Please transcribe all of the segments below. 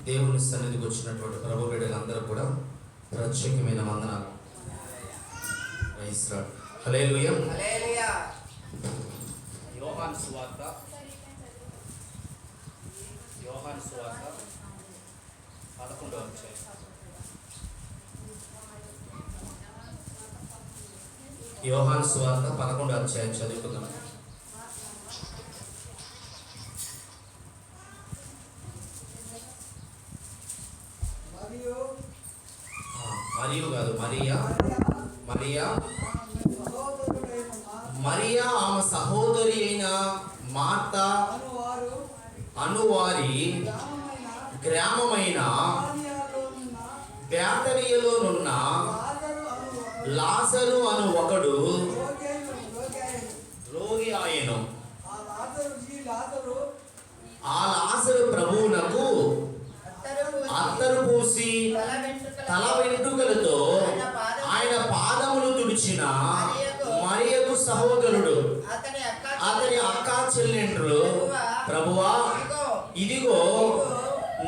దేవుని సన్నిధికి వచ్చినటువంటి ప్రభు బిడ్డలందరూ కూడా ప్రత్యేకమైన వందనాలు. హల్లెలూయా. యోహాను సువార్త 11వ అధ్యాయం. యోహాను సువార్త 11వ అధ్యాయం చదువుకుందాం. మరియు కాదు, మరియా ఆమె సహోదరి అయిన మార్త అనువారి గ్రామమైన బేతనియలోనున్న లాజరు అను ఒకడు రోగి ఆయను. ఆ లాజరు ప్రభువునకు అత్తరు పూసి తల వెంట్రుకలతో ఆయన పాదములు తుడిచిన మరియకు సహోదరుడు అతని అక్క చెల్లెండ్రులు, ప్రభువా, ఇదిగో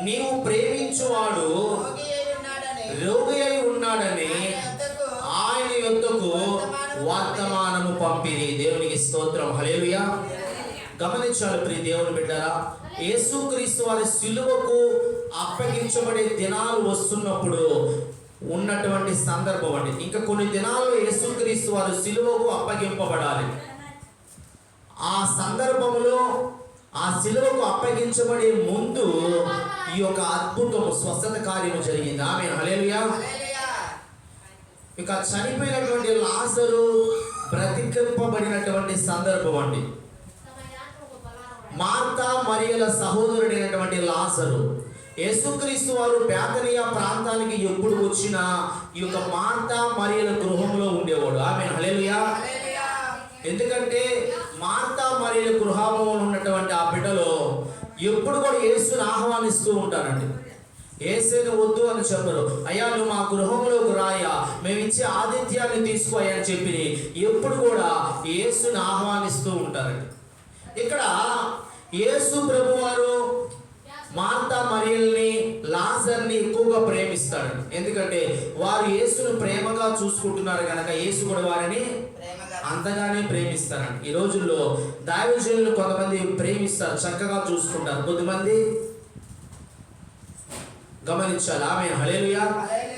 నీవు ప్రేమించువాడు రోగి అయి ఉన్నాడని ఆయన యొద్దకు వర్తమానము పంపిరి. దేవునికి స్తోత్రం. హల్లెలూయా. గమనించాలి ప్రియ దేవుని బిడ్డలారా, యేసుక్రీస్తు వారి సిలువకు అప్పగించబడే దినాలు వస్తున్నప్పుడు ఉన్నటువంటి సందర్భం అండి. ఇంకా కొన్ని దినాల్లో యేసుక్రీస్తు వారు సిలువకు అప్పగింపబడాలి. ఆ సందర్భంలో ఆ సిలువకు అప్పగించబడే ముందు ఈ యొక్క అద్భుతము స్వస్థత కార్యము జరిగింది. ఆమేన్. హల్లెలూయా. ఇక చనిపోయినటువంటి లాజరు బ్రతికింపబడినటువంటి సందర్భం అండి. మార్తా మరియల సహోదరుడైనటువంటి లాజరు యేసుక్రీస్తు వారు బేతనియా ప్రాంతానికి ఎప్పుడు వచ్చినా ఈ యొక్క మార్తా మరియల గృహంలో ఉండేవాడు. ఆమేన్. హల్లెలూయా. ఎందుకంటే మార్తా మరియల గృహంలో ఉన్నటువంటి ఆ బిడ్డలో ఎప్పుడు కూడా యేసుని ఆహ్వానిస్తూ ఉంటారండి. యేసుని వద్దు అని చెప్పరు. అయ్యా, నువ్వు మా గృహంలోకి రాయా, మేము ఇచ్చే ఆతిథ్యాన్ని తీసుకోయా అని చెప్పి ఎప్పుడు కూడా యేసుని ఆహ్వానిస్తూ ఉంటారండి. ఇక్కడ యేసు ప్రభువారు మార్తా మరియల్ని లాజర్ని ఎక్కువగా ప్రేమిస్తాడు. ఎందుకంటే వారు యేసును ప్రేమగా చూసుకుంటున్నారు కనుక యేసు కూడా వారిని అంతగానే ప్రేమిస్తారండి. ఈ రోజుల్లో దైవజనులు కొంతమంది ప్రేమిస్తారు, చక్కగా చూసుకుంటారు, కొద్దిమంది గమనించాలి. ఆమేన్. హల్లెలూయా.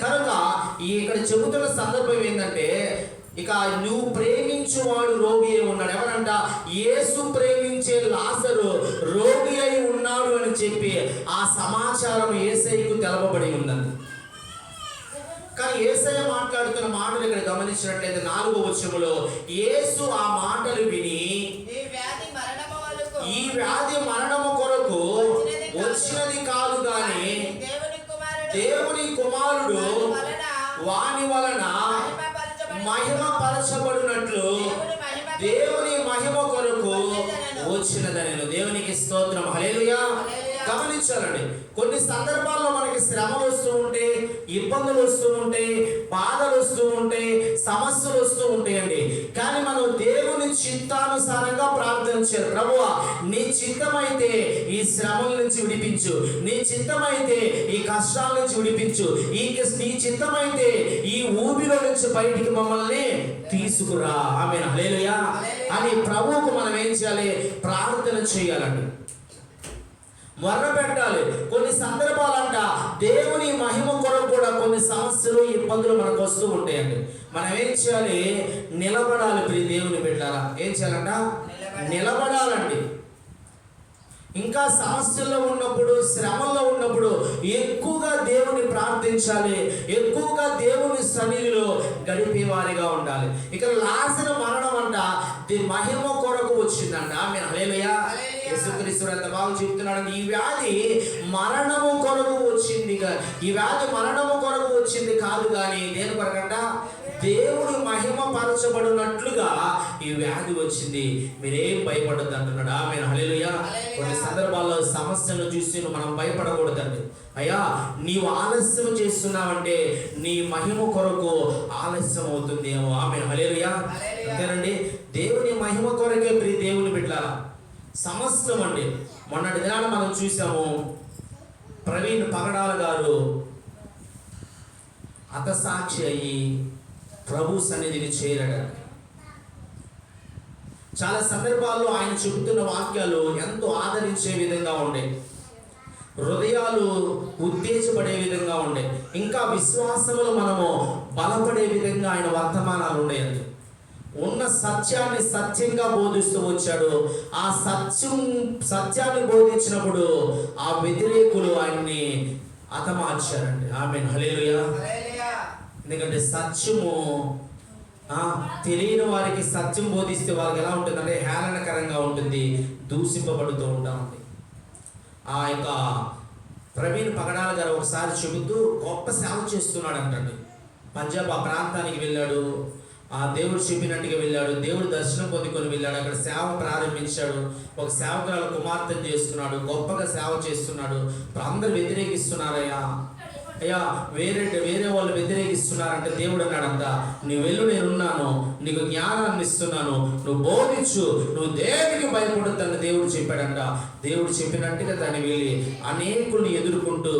కనుక ఇక్కడ చెబుతున్న సందర్భం ఏంటంటే, ఇక నువ్వు ప్రేమించువాడు రోగి అయి ఉన్నాడు. ఎవరంట? యేసు ప్రేమించే లాజరు రోగి అయి ఉన్నాడు అని చెప్పి ఆ సమాచారం యేసయ్యకు తెలపబడి ఉన్నది. కానీ యేసయ్య మాట్లాడుతున్న మాటలు ఇక్కడ గమనించినట్లయితే 4వ వచనములో యేసు ఆ మాటలు విని ఈ వ్యాధి మరణము కొరకు వచ్చినది కాదు గాని దేవుని కుమారుడు వాని వలన మహిమ పరచబడినట్లు దేవుని మహిమ కొరకు వచ్చినదని. దేవునికి స్తోత్రం. హల్లెలూయా. గమనించాలండి, కొన్ని సందర్భాల్లో మనకి శ్రమలు వస్తూ ఉంటే, ఇబ్బందులు వస్తూ ఉంటే, బాధలు వస్తూ ఉంటే, సమస్యలు వస్తూ ఉంటాయండి. కానీ మనం దేవుని చిత్తానుసారంగా ప్రార్థన చేయాలి. ప్రభువా, నీ చిత్తమైతే ఈ శ్రమల నుంచి విడిపించు, నీ చిత్తమైతే ఈ కష్టాల నుంచి విడిపించు, నీ చిత్తమైతే ఈ ఊబిలో నుంచి బయటికి మమ్మల్ని తీసుకురా. ఆమేన్. హల్లెలూయా అని ప్రభువుకు మనం ఏం చేయాలి? ప్రార్థన చేయాలండి, మొర్ర పెట్టాలి. కొన్ని సందర్భాలంట దేవుని మహిమ కొరకు కూడా కొన్ని సమస్యలు, ఇబ్బందులు మనకు వస్తూ ఉంటాయండి. మనం ఏం చేయాలి? నిలబడాలి. ప్రియ దేవుని బిడ్డలారా, ఏం చేయాలంట? నిలబడాలండి. ఇంకా సమస్యల్లో ఉన్నప్పుడు, శ్రమల్లో ఉన్నప్పుడు ఎక్కువగా దేవుని ప్రార్థించాలి, ఎక్కువగా దేవుని సన్నిధిలో గడిపేవారిగా ఉండాలి. ఇక లాజరు మరణం అంట మహిమ కొరకు వచ్చిందంట. ఆమేన్. హల్లెలూయా. యేసుక్రీస్తు ఎంత బాగా చెప్తున్నాడు. ఈ వ్యాధి మరణము కొరకు వచ్చింది, ఈ వ్యాధి మరణము కొరకు వచ్చింది కాదు కానీ దేని కొరకంట? దేవుడు మహిమ పరచబడినట్లుగా ఈ వ్యాధి వచ్చింది. మీరేం భయపడద్దు అంటున్నాడు. ఆమేన్. హల్లెలూయా. కొన్ని సందర్భాల్లో సమస్యలను చూసి మనం భయపడకూడదండి. అయ్యా, నీవు ఆలస్యం చేస్తున్నావంటే నీ మహిమ కొరకు ఆలస్యం అవుతుందేమో. ఆమేన్. హల్లెలూయా. అంతేనండి, దేవుని మహిమ కొరకే ప్రియ దేవుని బిడ్డలారా సమస్తం అండి. మొన్నటి దినాన మనం చూసాము, ప్రవీణ్ పగడాల గారు హతసాక్షి అయ్యి ప్రభు సన్నిధిని చేరాడండి. చాలా సందర్భాల్లో ఆయన చెబుతున్న వాక్యాలు ఎంతో ఆదరించే విధంగా ఉండే, హృదయాలు ఉత్తేజపడే విధంగా ఉండే, ఇంకా విశ్వాసములు మనము బలపడే విధంగా ఆయన వర్తమానాలు ఉండేయండి. ఉన్న సత్యాన్ని సత్యంగా బోధిస్తూ వచ్చాడు. ఆ సత్యాన్ని బోధించినప్పుడు ఆ వ్యతిరేకులు ఆయన్ని హతమార్చారండి. ఆమేన్, హల్లెలూయా. ఎందుకంటే సత్యము తెలియని వారికి సత్యం బోధిస్తే వారికి ఎలా ఉంటుందంటే హేళనకరంగా ఉంటుంది, దూషింపబడుతూ ఉంటామండి. ఆ యొక్క ప్రవీణ్ పగడాల గారు ఒకసారి చెబుతూ గొప్ప సేవ చేస్తున్నాడు అంటండి. పంజాబ్ ఆ ప్రాంతానికి వెళ్ళాడు, ఆ దేవుడు చెప్పినట్టుగా వెళ్ళాడు, దేవుడు దర్శనం పొందుకొని వెళ్ళాడు. అక్కడ సేవ ప్రారంభించాడు. ఒక సేవకురాలు కుమార్తెను చేస్తున్నాడు, గొప్పగా సేవ చేస్తున్నాడు. అందరు వ్యతిరేకిస్తున్నారయ్యా, అయ్యా వేరే వాళ్ళు వ్యతిరేకిస్తున్నారంటే దేవుడు అన్నాడంట, నువ్వు వెళ్ళు, నేనున్నాను, నీకు జ్ఞానాన్ని ఇస్తున్నాను, నువ్వు బోధించు, నువ్వు దేవుడికి భయపడొద్దని దేవుడు చెప్పాడంట. దేవుడు చెప్పినట్టుగా దాన్ని వెళ్ళి అనేకుల్ని ఎదుర్కొంటూ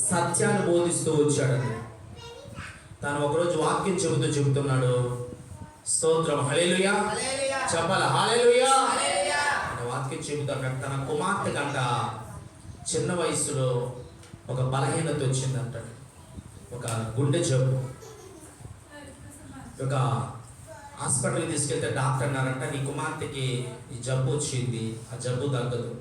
సత్యాన్ని బోధిస్తూ వచ్చాడండి. తాను ఒకరోజు వాక్యం చెబుతున్నాడు, స్తోత్రం, హల్లెలూయా చెప్పాల, హల్లెలూయా. వాక్యం చెబుతాడు. తన కుమార్తె కంట చిన్న వయసులో ఒక బలహీనత వచ్చిందంట, ఒక గుండె జబ్బు. ఒక హాస్పిటల్కి తీసుకెళ్తే డాక్టర్ అన్నారంట, నీ కుమార్తెకి ఈ జబ్బు వచ్చింది, ఆ జబ్బు తగ్గదు.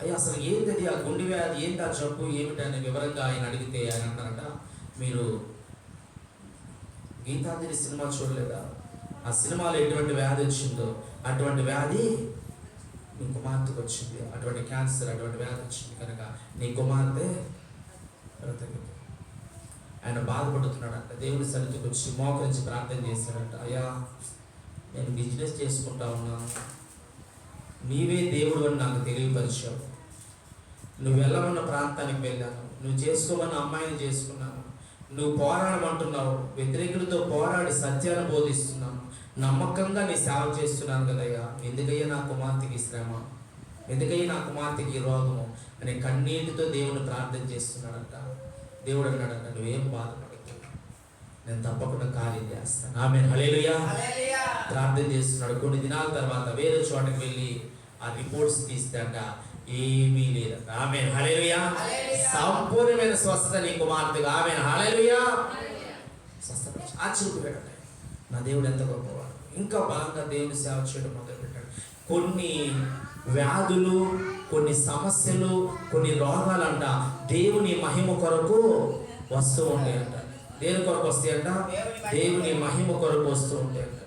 అయ్యా అసలు ఏంటది ఆ గుండె వ్యాధి, ఏంటి ఆ జబ్బు ఏమిటని వివరంగా ఆయన అడిగితే ఆయన అన్నారంట, మీరు గీతాంజలి సినిమా చూడలేదా? ఆ సినిమాలో ఎటువంటి వ్యాధి వచ్చిందో అటువంటి వ్యాధి నీ కుమార్తెకు వచ్చింది, అటువంటి క్యాన్సర్, అటువంటి వ్యాధి వచ్చింది కనుక నీ కుమార్తె బ్రతకదు. ఆయన బాధపడుతున్నాడంట. దేవుడి సన్నిధికి వచ్చి మోకరించి ప్రార్థన చేశాడంట, అయ్యా నేను బిజినెస్ చేసుకుంటా ఉన్నాను, నీవే దేవుడు అని నాకు తెలియపరిచావు, నువ్వు వెళ్ళమన్న ప్రాంతానికి వెళ్ళాను, నువ్వు చేసుకోమన్న అమ్మాయిని చేసుకున్నాను, నువ్వు పోరాడమంటున్నావు, వ్యతిరేకులతో పోరాడి సత్యాన్ని బోధిస్తున్నాను, నమ్మకంగా నీ సేవ చేస్తున్నాను కదయ్యా, ఎందుకయ్యా నా కుమార్తెకి శ్రమ, ఎందుకయ్యా నా కుమార్తెకి రోగము అనే కన్నీటితో దేవుని ప్రార్థన చేస్తున్నాడంట. దేవుడు అన్నాడంట, నువ్వేం బాధపడకు, నేను తప్పకుండా కార్యం చేస్తాను. ఆమేన్, హల్లెలూయా. ప్రార్థన చేస్తున్నాడు. కొన్ని దినాల తర్వాత వేరే చోటకి వెళ్ళి ఆ రిపోర్ట్స్ తీస్తాడ, ఏమీ లేదంట. ఆమేన్, హల్లెలూయా. సంపూర్ణమైన స్వస్థత నీ కుమార్తెగా. ఆమేన్, హల్లెలూయా. స్వస్థపరిచి ఆశ్చర్యపోయాడు. నా దేవుడు ఎంత గొప్పవాడు. ఇంకా బలంగా దేవుని సేవ చేయడం మొదలుపెట్టాడు. కొన్ని వ్యాధులు, కొన్ని సమస్యలు, కొన్ని రోగాలంట దేవుని మహిమ కొరకు వస్తూ ఉంటాయంట. దేని కొరకు వస్తాయంట? దేవుని మహిమ కొరకు వస్తూ ఉంటాయంట.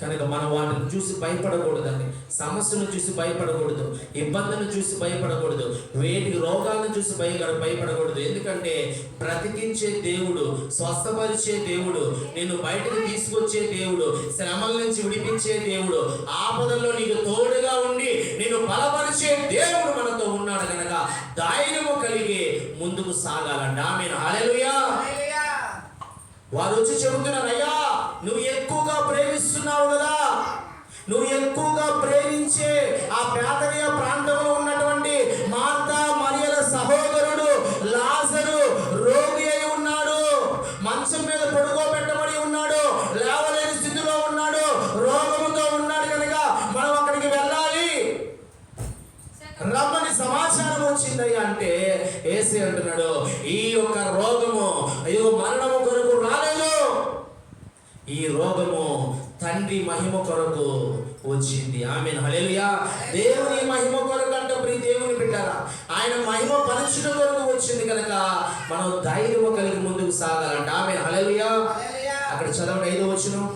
కనుక మనం వాటిని చూసి భయపడకూడదండి. సమస్యను చూసి భయపడకూడదు, ఇబ్బందులను చూసి భయపడకూడదు, వేటి రోగాలను చూసి భయపడకూడదు. ఎందుకంటే బ్రతికించే దేవుడు, స్వస్థపరిచే దేవుడు, నిన్ను బయటకు తీసుకొచ్చే దేవుడు, శ్రమల నుంచి విడిపించే దేవుడు, ఆపదల్లో నీకు తోడుగా ఉండి నిన్ను బలపరిచే దేవుడు మనతో ఉన్నాడు. కనుక ధైర్యము కలిగి ముందుకు సాగాలండి. ఆమేన్, హల్లెలూయా. వారు వచ్చి చెబుతున్నారు, అయ్యా నువ్వు ఎక్కువగా ప్రేమిస్తున్నావు కదా, నువ్వు ఎక్కువగా ప్రేమించే ఆ బేతనియ ప్రాంతంలో ఉన్నటువంటి మార్తా మరియల సహోదరుడు లాజరు రోగి అయి ఉన్నాడు, మంచం మీద పడుకోబెట్టబడి ఉన్నాడు, లేవలేని స్థితిలో ఉన్నాడు, రోగముతో ఉన్నాడు. కనుక మనం అక్కడికి వెళ్ళాలి, రమ్మని సమాచారం వచ్చిందయ్యా అంటే యేసే అంటున్నాడు, ఈ యొక్క రోగము అయ్యో మరణము కొరకు రాలేదు, ఈ రోగము తండ్రి మహిమ కొరకు వచ్చింది. ఆమేన్, హల్లెలూయా. దేవుని మహిమ కొరకు అంటే ప్రియ దేవుని బిడ్డలారా, ఆయన మహిమ పరచుట కొరకు వచ్చింది. కనుక మనం ధైర్యము కలిగి ముందుకు సాగాలంట. ఆమేన్, హల్లెలూయా. అక్కడ చదవండి 5వ వచనం.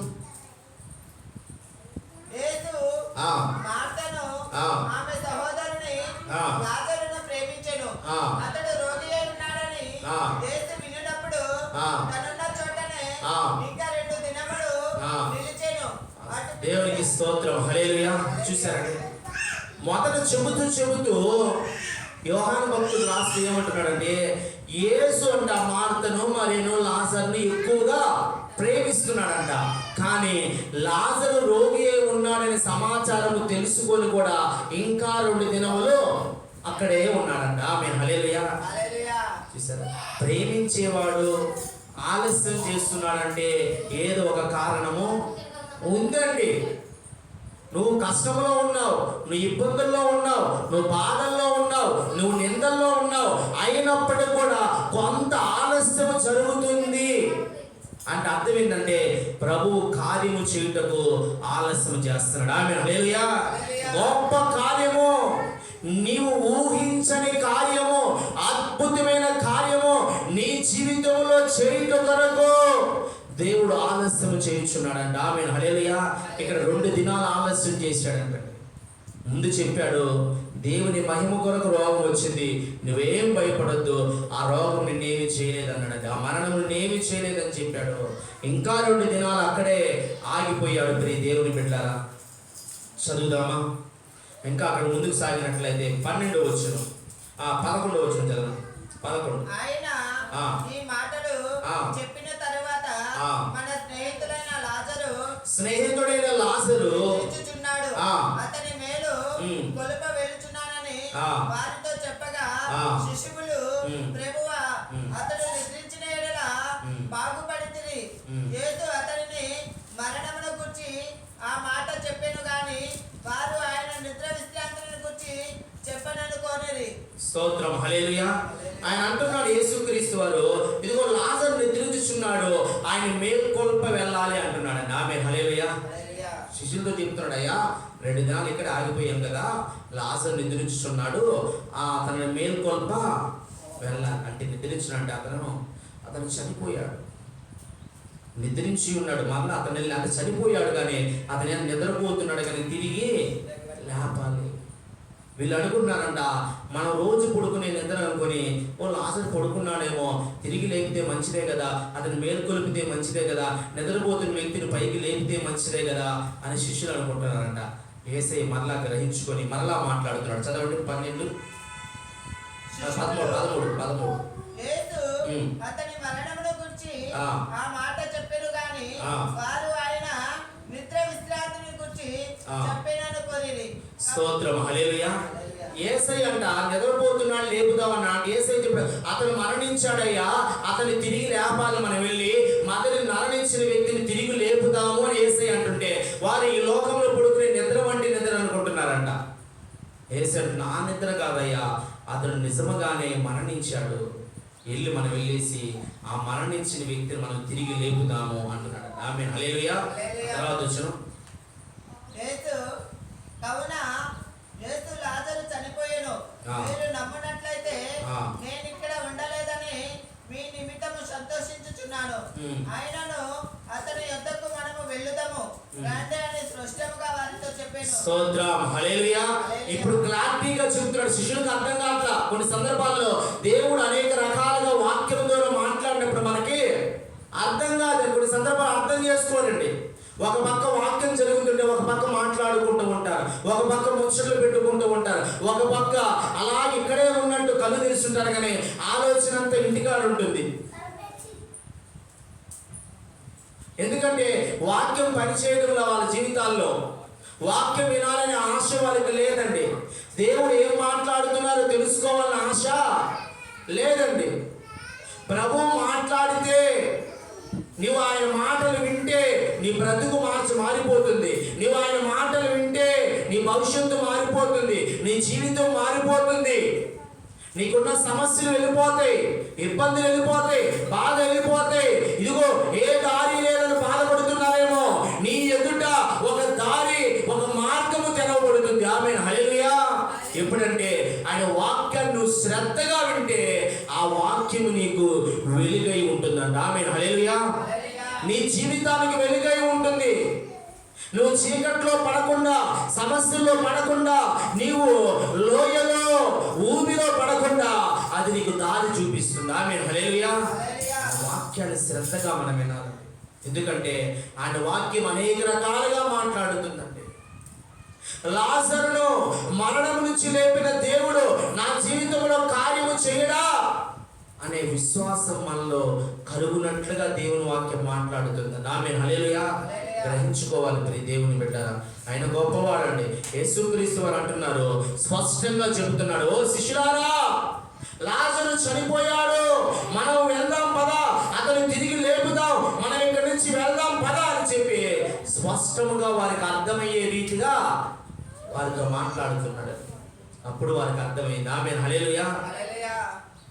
అతడు రోగి అయి ఉన్నాడని యేసు విన్నప్పుడు తనున్న చోటనే ఇంకా 2 దినములు నిలిచెను. దేవునికి స్తోత్రం, హల్లెలూయా. చూశారండి, మొదట చెబుతూ యోహాను భక్తుడు రాస్తూ ఏమంటున్నాడంటే, యేసు అంట మార్తను మరియు లాజరుని ఎక్కువగా ప్రేమిస్తున్నాడంట. కానీ లాజరు రోగి అయి ఉన్నాడని సమాచారము తెలుసుకొని కూడా ఇంకా 2 దినములు అక్కడే ఉన్నాడంట. ఆమేన్, హల్లెలూయా. చూసారా, ప్రేమించేవాడు ఆలస్యం చేస్తున్నాడంటే ఏదో ఒక కారణము ఉందండి. నువ్వు కష్టంలో ఉన్నావు, నువ్వు ఇబ్బందుల్లో ఉన్నావు, నువ్వు బాధల్లో ఉన్నావు, నువ్వు నిందల్లో ఉన్నావు, అయినప్పటికీ కూడా కొంత ఆలస్యం జరుగుతుంది అంటే అర్థం ఏంటంటే ప్రభువు కార్యము చేయుటకు ఆలస్యం చేస్తున్నాడు. ఆమేన్, హల్లెలూయా. గొప్ప కార్యము, నీవు ఊహించని కార్యము, అద్భుతమైన కార్యము నీ జీవితంలో చేయుట కొరకు దేవుడు ఆలస్యం చేయించున్నాడంట. ఆమేన్, హల్లెలూయా. ఇక్కడ 2 దినాలు ఆలస్యం చేశాడంట. ముందు చెప్పాడు, దేవుని మహిమ కొరకు రోగం వచ్చింది, నువ్వేం భయపడొద్దు, ఆ రోగం నిన్నేమి చేయలేదన్నాడు, ఆ మరణం నిన్నేమి చేయలేదని చెప్పాడు. ఇంకా 2 దినాలు అక్కడే ఆగిపోయాడు. ప్రియ దేవుని బిడ్డలారా, చదువుదామా? ఇంకా అక్కడ ముందుకు సాగినట్లయితే 12వ వచనం, 11వ వచనం చదువు. 11. ఆయన ఈ మాటలు చెప్పిన తరువాత మన స్నేహితుడైన లాజరు నిలుచుచున్నాడు, అతని మేలు కొలుప వెలుచున్నానని వారితో చెప్పగా శిష్యులు, ప్రభువా, అతడు నిద్రించిన ఎడల బాగుపడింది. యేసు అతనిని మరణమును గురించి ఆ మాట చెప్పెను గాని వారు ఆయన నిద్ర విశ్రాంతిని గురించి చెప్పననుకోనిరి. స్తోత్రం, హల్లెలూయా. ఆయన అంటున్నాడు, యేసుక్రీస్తు వారు, ఇదిగో లాజరు నిద్రించుచున్నాడు, ఆయన మేల్కొల్ప వెళ్ళాలి అంటున్నాడు. ఆమేన్, హల్లెలూయా. శిష్యులతో చెప్తున్నాడు, అయ్యా 2 దినాలు ఇక్కడ ఆగిపోయాం కదా, లాజరు నిద్రించుచున్నాడు, అతని మేల్కొల్ప వెళ్ళాలి అంటే నిద్రించినట్టే అతను చనిపోయాడు, నిద్రించి ఉన్నాడు. మళ్ళీ అతను వెళ్ళి అంటే చనిపోయాడు కానీ అతను నిద్రపోతున్నాడు కానీ తిరిగి లేపాలి. వీళ్ళు అనుకుంటున్నారంట, మనం రోజు పడుకునే నిద్ర అనుకొని, వాళ్ళు అసలు పడుకున్నాడేమో, తిరిగి లేపితే మంచిదే కదా, అతను మేల్కొలిపితే మంచిదే కదా, నిద్రపోతున్న వ్యక్తిని పైకి లేపితే మంచిదే కదా అని శిష్యులు అనుకుంటున్నారంట. యేసయ్య మరలా గ్రహించుకొని మరలా మాట్లాడుతున్నాడు. చదవండి 12, 13. అతని మరణమును గురించి ఆ మాట చెప్పెను గాని వారు ఆయన నిద్ర విశ్రాంతిని గురించి చెప్పెననుకొనిరి. స్తోత్రం, హల్లెలూయా. యేసయ్య అంట నిద్రపోతున్నాడు, లేపుదామన్నా. యేసయ్య చెప్పాడు, అతను మరణించాడయ్యా, అతన్ని తిరిగి లేపాలి, మనం వెళ్ళి మొదటి మరణించిన వ్యక్తిని తిరిగి లేపుదాము అని యేసయ్య అంటుంటే వారు ఈ లోకంలో పడుకునే నిద్ర వంటి నిద్ర అనుకుంటున్నారంట. యేసయ్య, నా నిద్ర కాదయ్యా, అతను నిజముగానే మరణించాడు, వెళ్ళి మనం వెళ్ళేసి ఆ మరణించిన వ్యక్తిని మనం తిరిగి లేపుదాము అంటున్నాడు. ఆమేన్, హల్లెలూయా. తర్వాత వచ్చాను, కావున యేసు లాజరు చనిపోయెను, మీరు నమ్మునట్లయితే నేను ఇక్కడ ఉండలేదని మీ నిమిత్తము సంతోషించుచున్నాను. ఆయనను అతని యొద్దకు మనము వెళ్ళుదాము రండి అని స్పష్టంగా వారితో చెప్పాను. స్తోత్రం, హల్లెలూయా. ఇప్పుడు క్లారిటీగా చెప్తున్నాడు, శిష్యులకు అర్థం కావట్లా. కొన్ని సందర్భాల్లో దేవుడు అనేక రకాలుగా వాక్యం ద్వారా మాట్లాడినప్పుడు మనకి అర్థం కాదు. కొన్ని సందర్భాలు అర్థం చేసుకోరండి. ఒక పక్క వాక్యం జరుగుతుంటే ఒక పక్క మాట్లాడుకుంటూ ఉంటారు, ఒక పక్క ముచ్చట్లు పెట్టుకుంటూ ఉంటారు, ఒక పక్క అలా ఇక్కడే ఉన్నట్టు కళ్ళు తెరుస్తుంటారు కానీ ఆలోచన అంతా ఇంటికాడ ఉంటుంది. ఎందుకంటే వాక్యం పనిచేయడంలో వాళ్ళ జీవితాల్లో వాక్యం వినాలనే ఆశ వాళ్ళకి లేదండి. దేవుడు ఏం మాట్లాడుతున్నారో తెలుసుకోవాలనే ఆశ లేదండి. ప్రభు మాట్లాడితే నీవు ఆయన మాటలు వింటే నీ బ్రతుకు మారిపోతుంది. నీవు ఆయన మాటలు వింటే నీ భవిష్యత్తు మారిపోతుంది, నీ జీవితం మారిపోతుంది, నీకున్న సమస్యలు వెళ్ళిపోతాయి, ఇబ్బందులు వెళ్ళిపోతాయి, బాధ వెళ్ళిపోతాయి. ఇదిగో ఏ దారి లేదని బాధపడుతున్నారేమో, నీ ఎదుట ఒక దారి, ఒక మార్గము తెరవబడుతుంది. ఆమేన్, హల్లెలూయా. ఎప్పుడంటే ఆయన వాక్యాన్ని నువ్వు శ్రద్ధగా వింటే ఆ వాక్యము నీకు వెలుగై ఉంటుందంట. ఆమేన్, హల్లెలూయా. నీ జీవితానికి వెలుగై ఉంటుంది. నువ్వు చీకట్లో పడకుండా, సమస్యల్లో పడకుండా, నీవు లోయలో ఊబిలో పడకుండా అది నీకు దారి చూపిస్తుంది. ఆమేన్, హల్లెలూయా. వాక్యాన్ని శ్రద్ధగా మనం వినాలి. ఎందుకంటే ఆయన వాక్యం అనేక రకాలుగా మాట్లాడుతుందండి. లాజరును మరణం నుంచి లేపిన దేవుడు నా జీవితంలో కార్యము చేయడా అనే విశ్వాసం మనలో కలుగునట్లుగా దేవుని వాక్యం మాట్లాడుతుంది. ఆమేన్, హల్లెలూయా. గ్రహించుకోవాలి ప్రియ దేవుని బిడ్డలారా, ఆయన గొప్పవాడండి. యేసుక్రీస్తు వారు అంటున్నారు, స్పష్టంగా చెబుతున్నాడు, ఓ శిష్యులారా, లాజరు చనిపోయాడు, స్పష్టముగా వారికి అర్థమయ్యే రీతిగా వారితో మాట్లాడుతున్నాడు. అప్పుడు వారికి అర్థమైంది. ఆమేన్, హల్లెలూయా. హల్లెలూయా.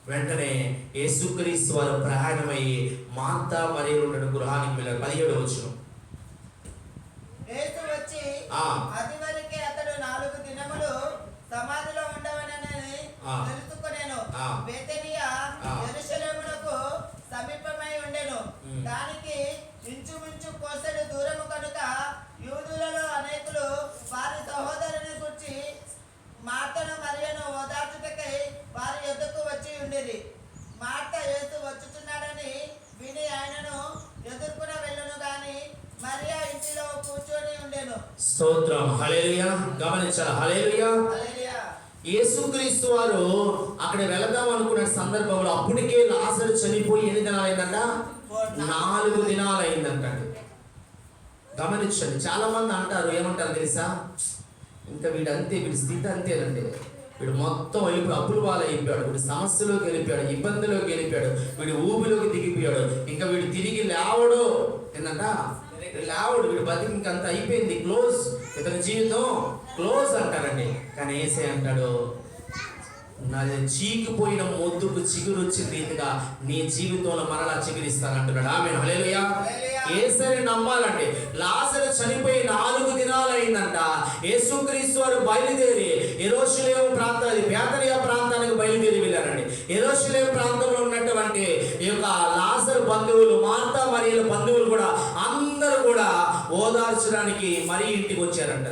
వెంటనే యేసుక్రీస్తు వారు ప్రయాణమయ్యి మార్తా మరియలు ఉన్న గృహానికి వెళ్ళారు. 17వ వచనం. యేసు వచ్చి అదివరకే అతడు 4 దినములు సమాధిలో ఉండవనని తెలుసుకొనెను. బేతనియ యెరూషలేమునకు సమీపమై ఉండెను. దానికి ఇంచుమించు కోసెడు దూరము కనుక యూదులలో అనేకులు వారి సహోదరుని గురించి మార్తను మరియను ఓదార్చుటకై వారి యొద్దకు వచ్చి ఉండేది. మార్త యేసు వచ్చుచున్నాడని విని ఆయనను ఎదుర్కొన వెళ్ళును గాని మరియా ఇంటిలో కూర్చొని ఉండెను. స్తోత్రం, హల్లెలూయా. గమనించాలి, హల్లెలూయా. హల్లెలూయా. యేసుక్రీస్తు వారు అక్కడ వెళదాం అనుకున్న సందర్భంలో అప్పటికే లాజరు చనిపోయి ఎన్ని దినాలు అయిందంట? 4 దినాలు అయిందంట. గమనించండి. చాలా మంది అంటారు, ఏమంటారు తెలుసా, ఇంకా వీడు అంతే, వీడి స్థితి అంతేనండి, వీడు మొత్తం వెళ్ళిపోయి అప్పుల పాలు అయిపోయాడు, వీడు సమస్యలోకి వెళ్ళిపోయాడు, ఇబ్బందిలోకి వెళ్ళిపోయాడు, వీడు ఊబిలోకి దిగిపోయాడు, ఇంకా వీడు తిరిగి లేవడు. ఏంటంట? లేవడు, వీడు బతికి ఇంకంత అయిపోయింది, క్లోజ్, ఇతని జీవితం క్లోజ్ అంటారండి. కానీ యేసే అంటాడు, నాది చీకిపోయిన మొద్దుకు చిగురు వచ్చిన రీతిగా నీ జీవితంలో మరలా చిగురిస్తానంటున్నాడు. ఆమేన్, హల్లెలూయా. యేసుని నమ్మాలండి. లాజరు చనిపోయి 4 దినాలు అయిందంట. యేసుక్రీస్తు వారు బయలుదేరి యెరూషలేము ప్రాంతానికి, బేతనియ ప్రాంతానికి బయలుదేరి వెళ్ళారండి. యెరూషలేము ప్రాంతంలో ఉన్నటువంటి ఈ యొక్క లాజరు బంధువులు, మార్తా మరియల బంధువులు కూడా అందరూ కూడా ఓదార్చడానికి మరి ఇంటికి వచ్చారంట.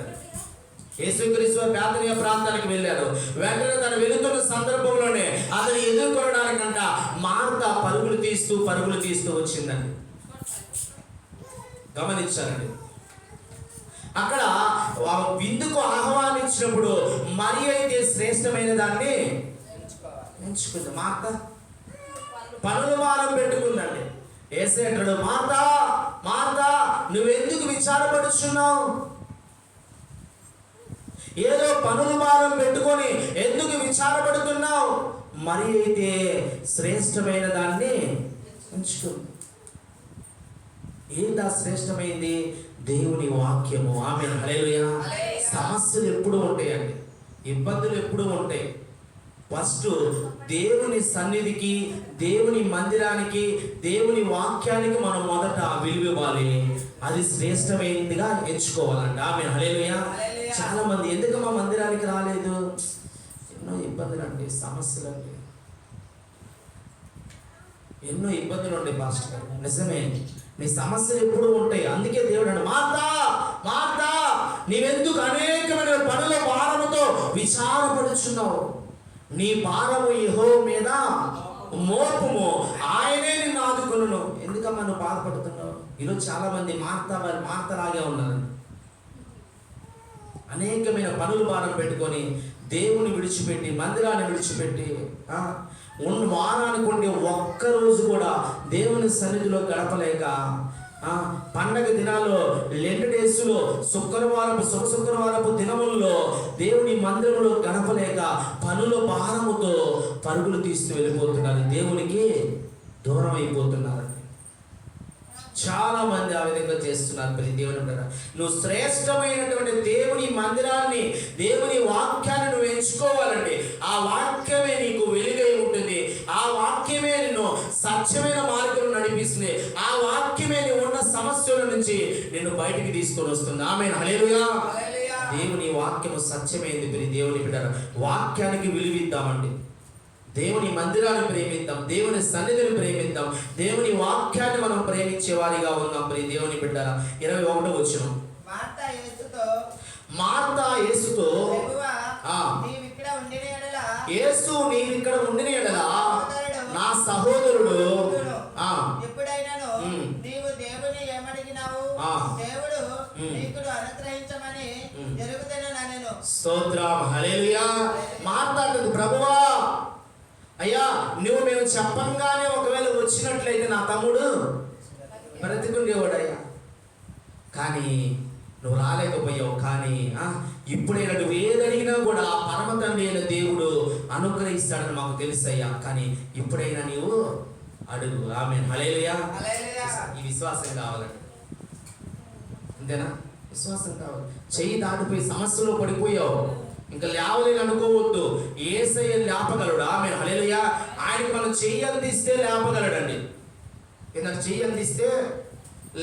యేసుక్రీస్తు బేతనియ ప్రాంతానికి వెళ్ళారు. వెంటనే తను వెళుతున్న సందర్భంలోనే అతను ఎదుర్కొనడానికంట మార్తా పరుగులు తీస్తూ వచ్చిందండి. గమనించారండి. అక్కడ విందుకు ఆహ్వానించినప్పుడు మరి అయితే శ్రేష్టమైన దాన్ని ఎంచుకుంది. మార్తా పనుల భారం పెట్టుకుందండి. యేసే అంటాడు, మార్తా మార్తా, నువ్వెందుకు విచారపడుచున్నావు? ఏదో పనుల భారం పెట్టుకొని ఎందుకు విచారపడుతున్నావు? మరి అయితే శ్రేష్టమైన దాన్ని ఎంచుకుంది. ఏంటా శ్రేష్టమైంది? దేవుని వాక్యము. ఆమేన్, హల్లెలూయా. సమస్యలు ఎప్పుడూ ఉంటాయండి, ఇబ్బందులు ఎప్పుడూ ఉంటాయి. ఫస్ట్ దేవుని సన్నిధికి, దేవుని మందిరానికి, దేవుని వాక్యానికి మనం మొదట విలువివ్వాలి. అది శ్రేష్టమైనదిగా ఎంచుకోవాలండి. ఆమేన్, హల్లెలూయా. చాలా మంది ఎందుకు మా మందిరానికి రాలేదు? ఎన్నో ఇబ్బందులు అండి, సమస్యలు అండి, ఎన్నో ఇబ్బందులు ఉండే పాస్టర్ గారు. నిజమే, నీ సమస్యలు ఎప్పుడు ఉంటాయి. అందుకే దేవుడు అన్నాడు, మార్తా మార్తా, నీవెందుకు అనేకమైన పనుల భారముతో విచారపడుచున్నావు? నీ భారము యెహోవా మీద మోపుము, ఆయనే నిన్ను ఆదుకొనును. ఎందుకమ్మా నువ్వు బాధపడుతున్నావు? ఈరోజు చాలా మంది మార్తలాగే ఉన్నారు. అనేకమైన పనులు భారం పెట్టుకొని దేవుని విడిచిపెట్టి, మందిరాన్ని విడిచిపెట్టి, వారానికి ఉండి ఒక్కరోజు కూడా దేవుని సన్నిధిలో గడపలేక, పండగ దినాల్లో, లెంట్ డేస్లో, శుక్రవారపు దినముల్లో దేవుని మందిరంలో గడపలేక పనుల భారముతో పరుగులు తీస్తూ వెళ్ళిపోతున్నారు. దేవునికి దూరం అయిపోతున్నారు. చాలా మంది ఆ విధంగా చేస్తున్నారు. ప్రతి దేవుని బిడ్డ, నువ్వు శ్రేష్టమైనటువంటి దేవుని మందిరాన్ని, దేవుని వాక్యాన్ని నువ్వు ఎంచుకోవాలండి. ఆ వాక్యమే నీకు వెలుగై ఉంటుంది. ఆ వాక్యమే నిన్ను సత్యమైన మార్గంలో నడిపిస్తుంది. ఆ వాక్యమే నువ్వు ఉన్న సమస్యల నుంచి నిన్ను బయటికి తీసుకొని వస్తుంది. ఆమేన్, హల్లెలూయా. దేవుని వాక్యము సత్యమైంది. ప్రతి దేవుని బిడ్డ, వాక్యానికి విలువిద్దామండి. దేవుని మందిరాన్ని ప్రేమిద్దాం, దేవుని సన్నిధిని ప్రేమిద్దాం, దేవుని వాక్యాన్ని మనం ప్రేమించే వారిగా ఉందాం. ప్రియ దేవుని బిడ్డలారా, 21వ వచనం. మార్తా యేసుతో, యేసు నీవిక్కడ ఉండిన యెడల నా సహోదరుడు ఎప్పుడైనాను నీవు దేవుని ఏమడిగినావు దేవుడు నీకు అనుగ్రహించమని జరుగుతున్నా. స్తోత్రం, హల్లెలూయా. మార్తా అంటుంది, ప్రభువా, అయ్యా నువ్వు మేము చెప్పంగానే ఒకవేళ వచ్చినట్లయితే నా తమ్ముడు బ్రతికుండేవాడయ్యా, కానీ నువ్వు రాలేకపోయావు. కానీ ఇప్పుడైనా నువ్వు ఏదడిగినా కూడా పరమ తండ్రి అయిన దేవుడు అనుగ్రహిస్తాడని మాకు తెలుసయ్యా. కానీ ఇప్పుడైనా నీవు అడుగు. ఆమేన్, హల్లెలూయా. ఈ విశ్వాసం కావాలండి, అంతేనా? విశ్వాసం కావాలి. చెయ్యి దాటిపోయి సమస్యలో పడిపోయావు, ఇంకా లేవలేని అనుకోవద్దు. యేసయ్య లేపగలడు. ఆమె హల్లెలూయా. ఆయనకి మనం చెయ్యి అందిస్తే లేపగలడండి. ఎందుకంటే చెయ్యి అందిస్తే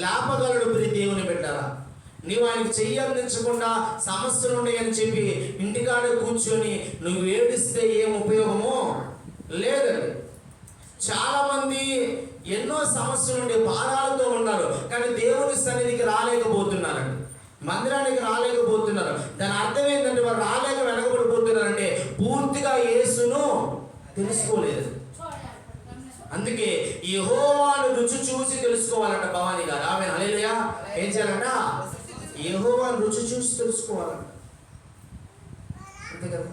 లేపగలడు. ప్రియ దేవుని బిడ్డలారా, నీవు ఆయనకి చెయ్యి అందించకుండా సమస్యలు ఉన్నాయని చెప్పి ఇంటికాడ కూర్చొని నువ్వు ఏడిస్తే ఏం ఉపయోగమో లేదండి. చాలా మంది ఎన్నో సమస్యలు ఉండే భారాలతో ఉన్నారు, కానీ దేవుని సన్నిధికి రాలేకపోతున్నారండి, మందిరానికి రాలేకపోతున్నారు. దాని అర్థం ఏంటంటే వారు రాలేక వెనకబడిపోతున్నారంటే పూర్తిగా యేసును తెలుసుకోలేదు. అందుకే యెహోవాను రుచి చూసి తెలుసుకోవాలంట భవానీ గారు. ఆమె హల్లెలూయా. ఏం చేయాలంట? యెహోవాను రుచి చూసి తెలుసుకోవాలంట. అంతే కదా,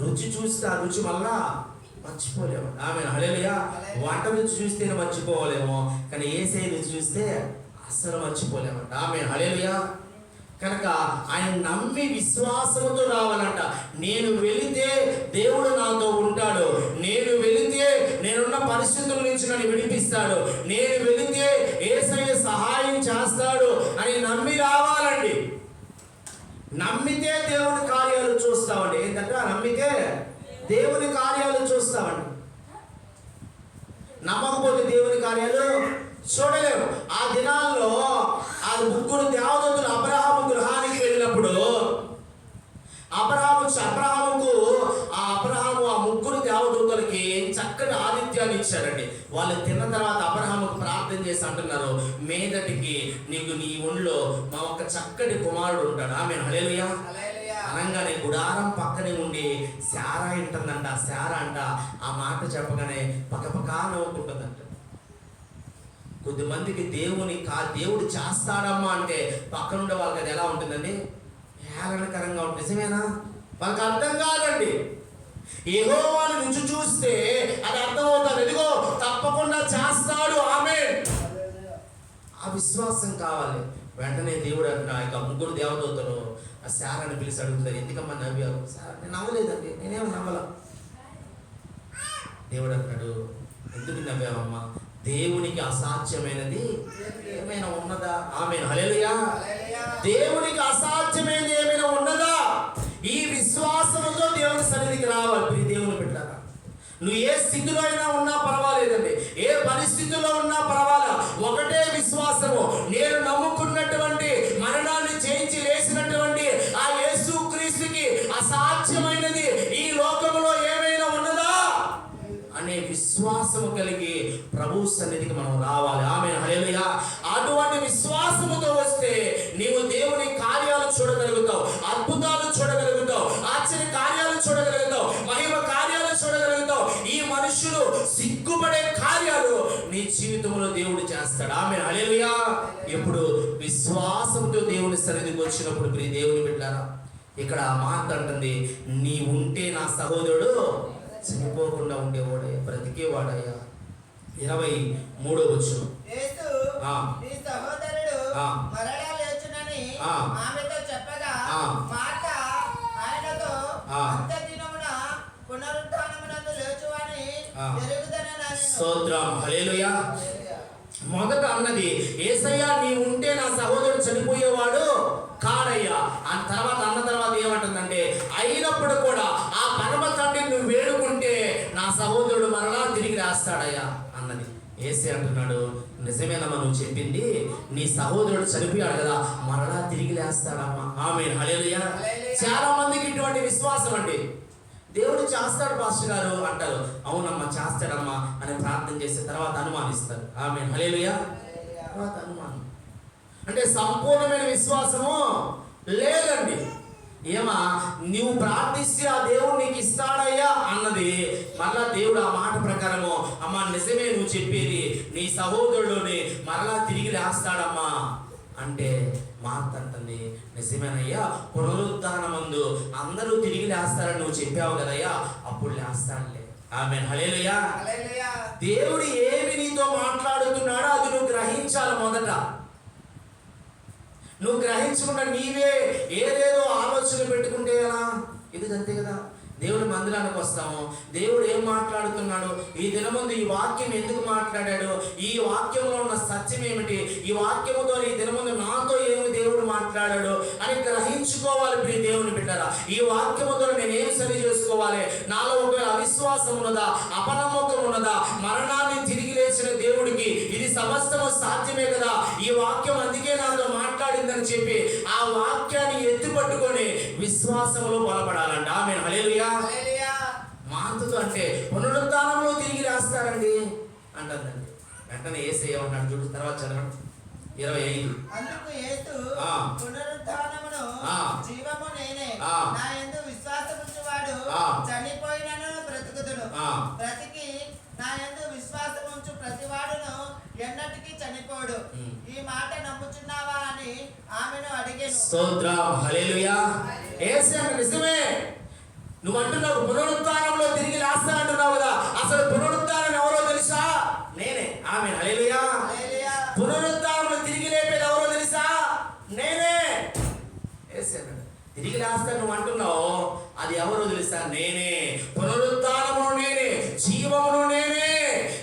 రుచి చూస్తే ఆ రుచి మళ్ళా మర్చిపోలేము. ఆమె హల్లెలూయా. వంట రుచి చూస్తేనే మర్చిపోలేము, కానీ యేసయ్య రుచి చూస్తే అస్సలు మర్చిపోలేమంట. ఆమె హల్లెలూయా. కనుక ఆయన నమ్మి విశ్వాసంతో రావాలంట. నేను వెళితే దేవుడు నాతో ఉంటాడు, నేను వెళితే నేనున్న పరిస్థితుల నుంచి నన్ను విడిపిస్తాడు, నేను వెళితే యేసయ్య సహాయం చేస్తాడు అని నమ్మి రావాలండి. నమ్మితే దేవుని కార్యాలు చూస్తామండి. ఏంటంటే నమ్మితే దేవుని కార్యాలు చూస్తామండి. నమ్మకపోతే దేవుని కార్యాలు చూడలేము. ఆ దినాల్లో ఆ ముగ్గురు దేవదూతలు అబ్రహాము గృహానికి వెళ్ళినప్పుడు అబ్రహాముకు ఆ ముగ్గురు దేవదూతలకి చక్కటి ఆతిథ్యాన్ని ఇచ్చారండి. వాళ్ళు తిన్న తర్వాత అబ్రహాముకు ప్రార్థన చేసి అంటున్నారు, మీదటికి నీకు నీ ఒళ్ళో మా ఒక చక్కటి కుమారుడు ఉంటాడు. ఆమె హల్లెలూయా. అనగానే గుడారం పక్కనే ఉండి శారా ఇంటుందంట. శారా అంట ఆ మాట చెప్పగానే పక్కపక్క నవ్వుకుంటుందంట. కొద్దిమందికి దేవుడు చేస్తాడమ్మా అంటే పక్కనుండే వాళ్ళకి అది ఎలా ఉంటుందండి? హేళనకరంగా ఉంటుంది. నిజమేనా? వాళ్ళకి అర్థం కాదండి. యెహోవాను రుచి చూస్తే అది అర్థమవుతుంది. ఎదిగో తప్పకుండా చేస్తాడు. ఆమేన్. ఆ విశ్వాసం కావాలి. వెంటనే దేవుడు అంటున్నా ఇక ముగ్గురు దేవదూతలు ఆ శారాన్ని పిలిచి అడుగుతారు, ఎందుకమ్మా నవ్వారు? సార్ నేను నవ్వలేదండి, నేనేం నవ్వాల. దేవుడు అంటాడు, ఎందుకు నవ్వావమ్మా? దేవునికి అసాధ్యమైనది ఏమైనా ఉన్నదా? ఆమేన్ హల్లెలూయా. దేవునికి అసాధ్యమైనది ఏమైనా ఉన్నదా? ఈ విశ్వాసంతో దేవుని సన్నిధికి రావాలి. ప్రియ దేవుని బిడ్డలారా, నువ్వు ఏ స్థితిలో అయినా ఉన్నా పర్వాలేదండి, ఏ పరిస్థితుల్లో ఉన్నా పర్వాలా, ఒకటే విశ్వాసము. నేను నమ్ముకున్నటువంటి మరణాన్ని జయించి లేచినటువంటి ఆ యేసు క్రీస్తుకి అసాధ్యమైనది ఈ లోకంలో ఏమైనా ఉన్నదా అనే విశ్వాసము కలిగి ప్రభు సన్నిధికి మనం రావాలి. ఆమేన్ హల్లెలూయా. అటువంటి విశ్వాసముతో వస్తే నీవు దేవుని కార్యాలు చూడగలుగుతావు, అద్భుతాలు చూడగలుగుతావు, ఆశ్చర్య కార్యాలు చూడగలుగుతావు, మహిమ కార్యాలు చూడగలుగుతావు. ఈ మనుషులు సిగ్గుపడే కార్యాలు నీ జీవితంలో దేవుడు చేస్తాడు. ఆమేన్ హల్లెలూయా. ఇప్పుడు విశ్వాసంతో దేవుని సన్నిధికి వచ్చినప్పుడు ప్రియ దేవుని బిడ్డలారా, ఇక్కడ ఆ మాట అంటుంది, నీ ఉంటే నా సహోదరుడు చనిపోకుండా ఉండేవాడే, బ్రతికేవాడయ్యా. 23వ వచనం. యేసు నీ సహోదరుడు మరలా లేచునని ఆమెతో చెప్పగా మాట ఆయనతో అంత్యదినమున పునరుత్థానమునందు లేచువని జరుగుదనని. స్తోత్రం హల్లెలూయా. మొదట అన్నది యేసయ్య నీ ఉంటే నా సహోదరుడు చనిపోయేవాడు కాడయ్యా. ఆ తర్వాత అన్న తర్వాత ఏమంటుందంటే, అయినప్పుడు కూడా ఆ పరమ తండ్రిని నువ్వు వేడుకుంటే నా సహోదరుడు మరలా తిరిగి రాస్తాడయ్యా అన్నది. యేసయ్య అంటున్నాడు, నిజమేనమ్మా నువ్వు చెప్పింది, నీ సహోదరుడు చనిపోయాడు కదా, మరలా తిరిగి లేస్తాడమ్మా. ఆమేన్ హల్లెలూయా. చాలా మందికి ఇటువంటి విశ్వాసం అండి. దేవుడు చేస్తాడు పాస్టర్ గారు అంటారు. అవునమ్మా చేస్తాడమ్మా అని ప్రార్థన చేసిన తర్వాత అనుమానిస్తారు. ఆమేన్ హల్లెలూయా. తర్వాత అనుమానం అంటే సంపూర్ణమైన విశ్వాసము లేదండి. ఏమా నువ్వు ప్రార్థిస్తే ఆ దేవుడు నీకు ఇస్తాడయ్యా అన్నది. మరలా దేవుడు ఆ మాట ప్రకారము, అమ్మా నిజమే నువ్వు చెప్పేది, నీ సహోదరుడిని మరలా తిరిగి లేస్తాడమ్మా అంటే మార్త అంటుంది, నిజమేనయ్యా, పునరుద్ధానమందు అందరూ తిరిగి లేస్తారని నువ్వు చెప్పావు కదయ్యా, అప్పుడు లేస్తాడులే. ఆమేన్ హల్లెలూయా. దేవుడు ఏమి నీతో మాట్లాడుతున్నాడో అది నువ్వు గ్రహించాలి. మొదట నువ్వు గ్రహించకుండా నీవే ఏదేదో ఆలోచన పెట్టుకుంటే ఎలా? ఇది అంతే కదా. దేవుడి మందిరానికి వస్తాము. దేవుడు ఏం మాట్లాడుతున్నాడు, ఈ దినముందు ఈ వాక్యం ఎందుకు మాట్లాడాడు, ఈ వాక్యంలో ఉన్న సత్యం ఏమిటి, ఈ వాక్యముతో ఈ దినముందు నాతో ఏమి దేవుడు మాట్లాడాడు అని గ్రహించుకోవాలి. ప్రియ దేవుని బిడ్డరా, ఈ వాక్యముతో నేను ఏం సరి చేసుకోవాలి, నాలో ఒకవేళ అవిశ్వాసం ఉన్నదా, అపనమ్మకం ఉన్నదా, మరణాన్ని తిరిగి లేచిన దేవుడికి ఇది సమస్తము సాధ్యమే కదా, ఈ వాక్యం అందుకే నాతో మాట్లాడిందని చెప్పి ఆ వాక్యాన్ని ఎత్తుపట్టుకొని విశ్వాసంలో బలపడాలంట. ఆమేన్, హల్లెలూయా. మార్తతో అంటే పునరుద్ధానంలో తిరిగి రాస్తారండి అంటుందండి. వెంటనే యేసయ్య ఏమన్నాడు చూడు, తర్వాత చదవండి 25. అందుకు యేసు పునరుద్ధానమును జీవము నేనే, నా యందు విశ్వాసముంచువాడు చనిపోయినను బ్రతుకుదును, బ్రతికి నా యందు విశ్వాసముంచు ప్రతివాడును ఎన్నటికీ చనిపోడు. ఈ మాట నమ్ముచున్నావా అని ఆమెను అడిగెను. స్తోత్రం, హల్లెలూయా. యేసయ్య నిజమే, నువ్వు అంటున్నావు పునరుద్ధానంలో తిరిగి లేస్తానంటున్నావు కదా, అసలు పునరుద్ధానం ఎవరో తెలుసా? నేనే. ఆమేన్, హల్లెలూయా. పునరుద్ధానంలో తిరిగి లేపేది ఎవరో తెలుసా? నేనే. యేసయ్య తిరిగి లేస్తాను నువ్వు అంటున్నావు, అది ఎవరో తెలుసా? నేనే. పునరుద్ధానమును నేనే, జీవమును నేనే.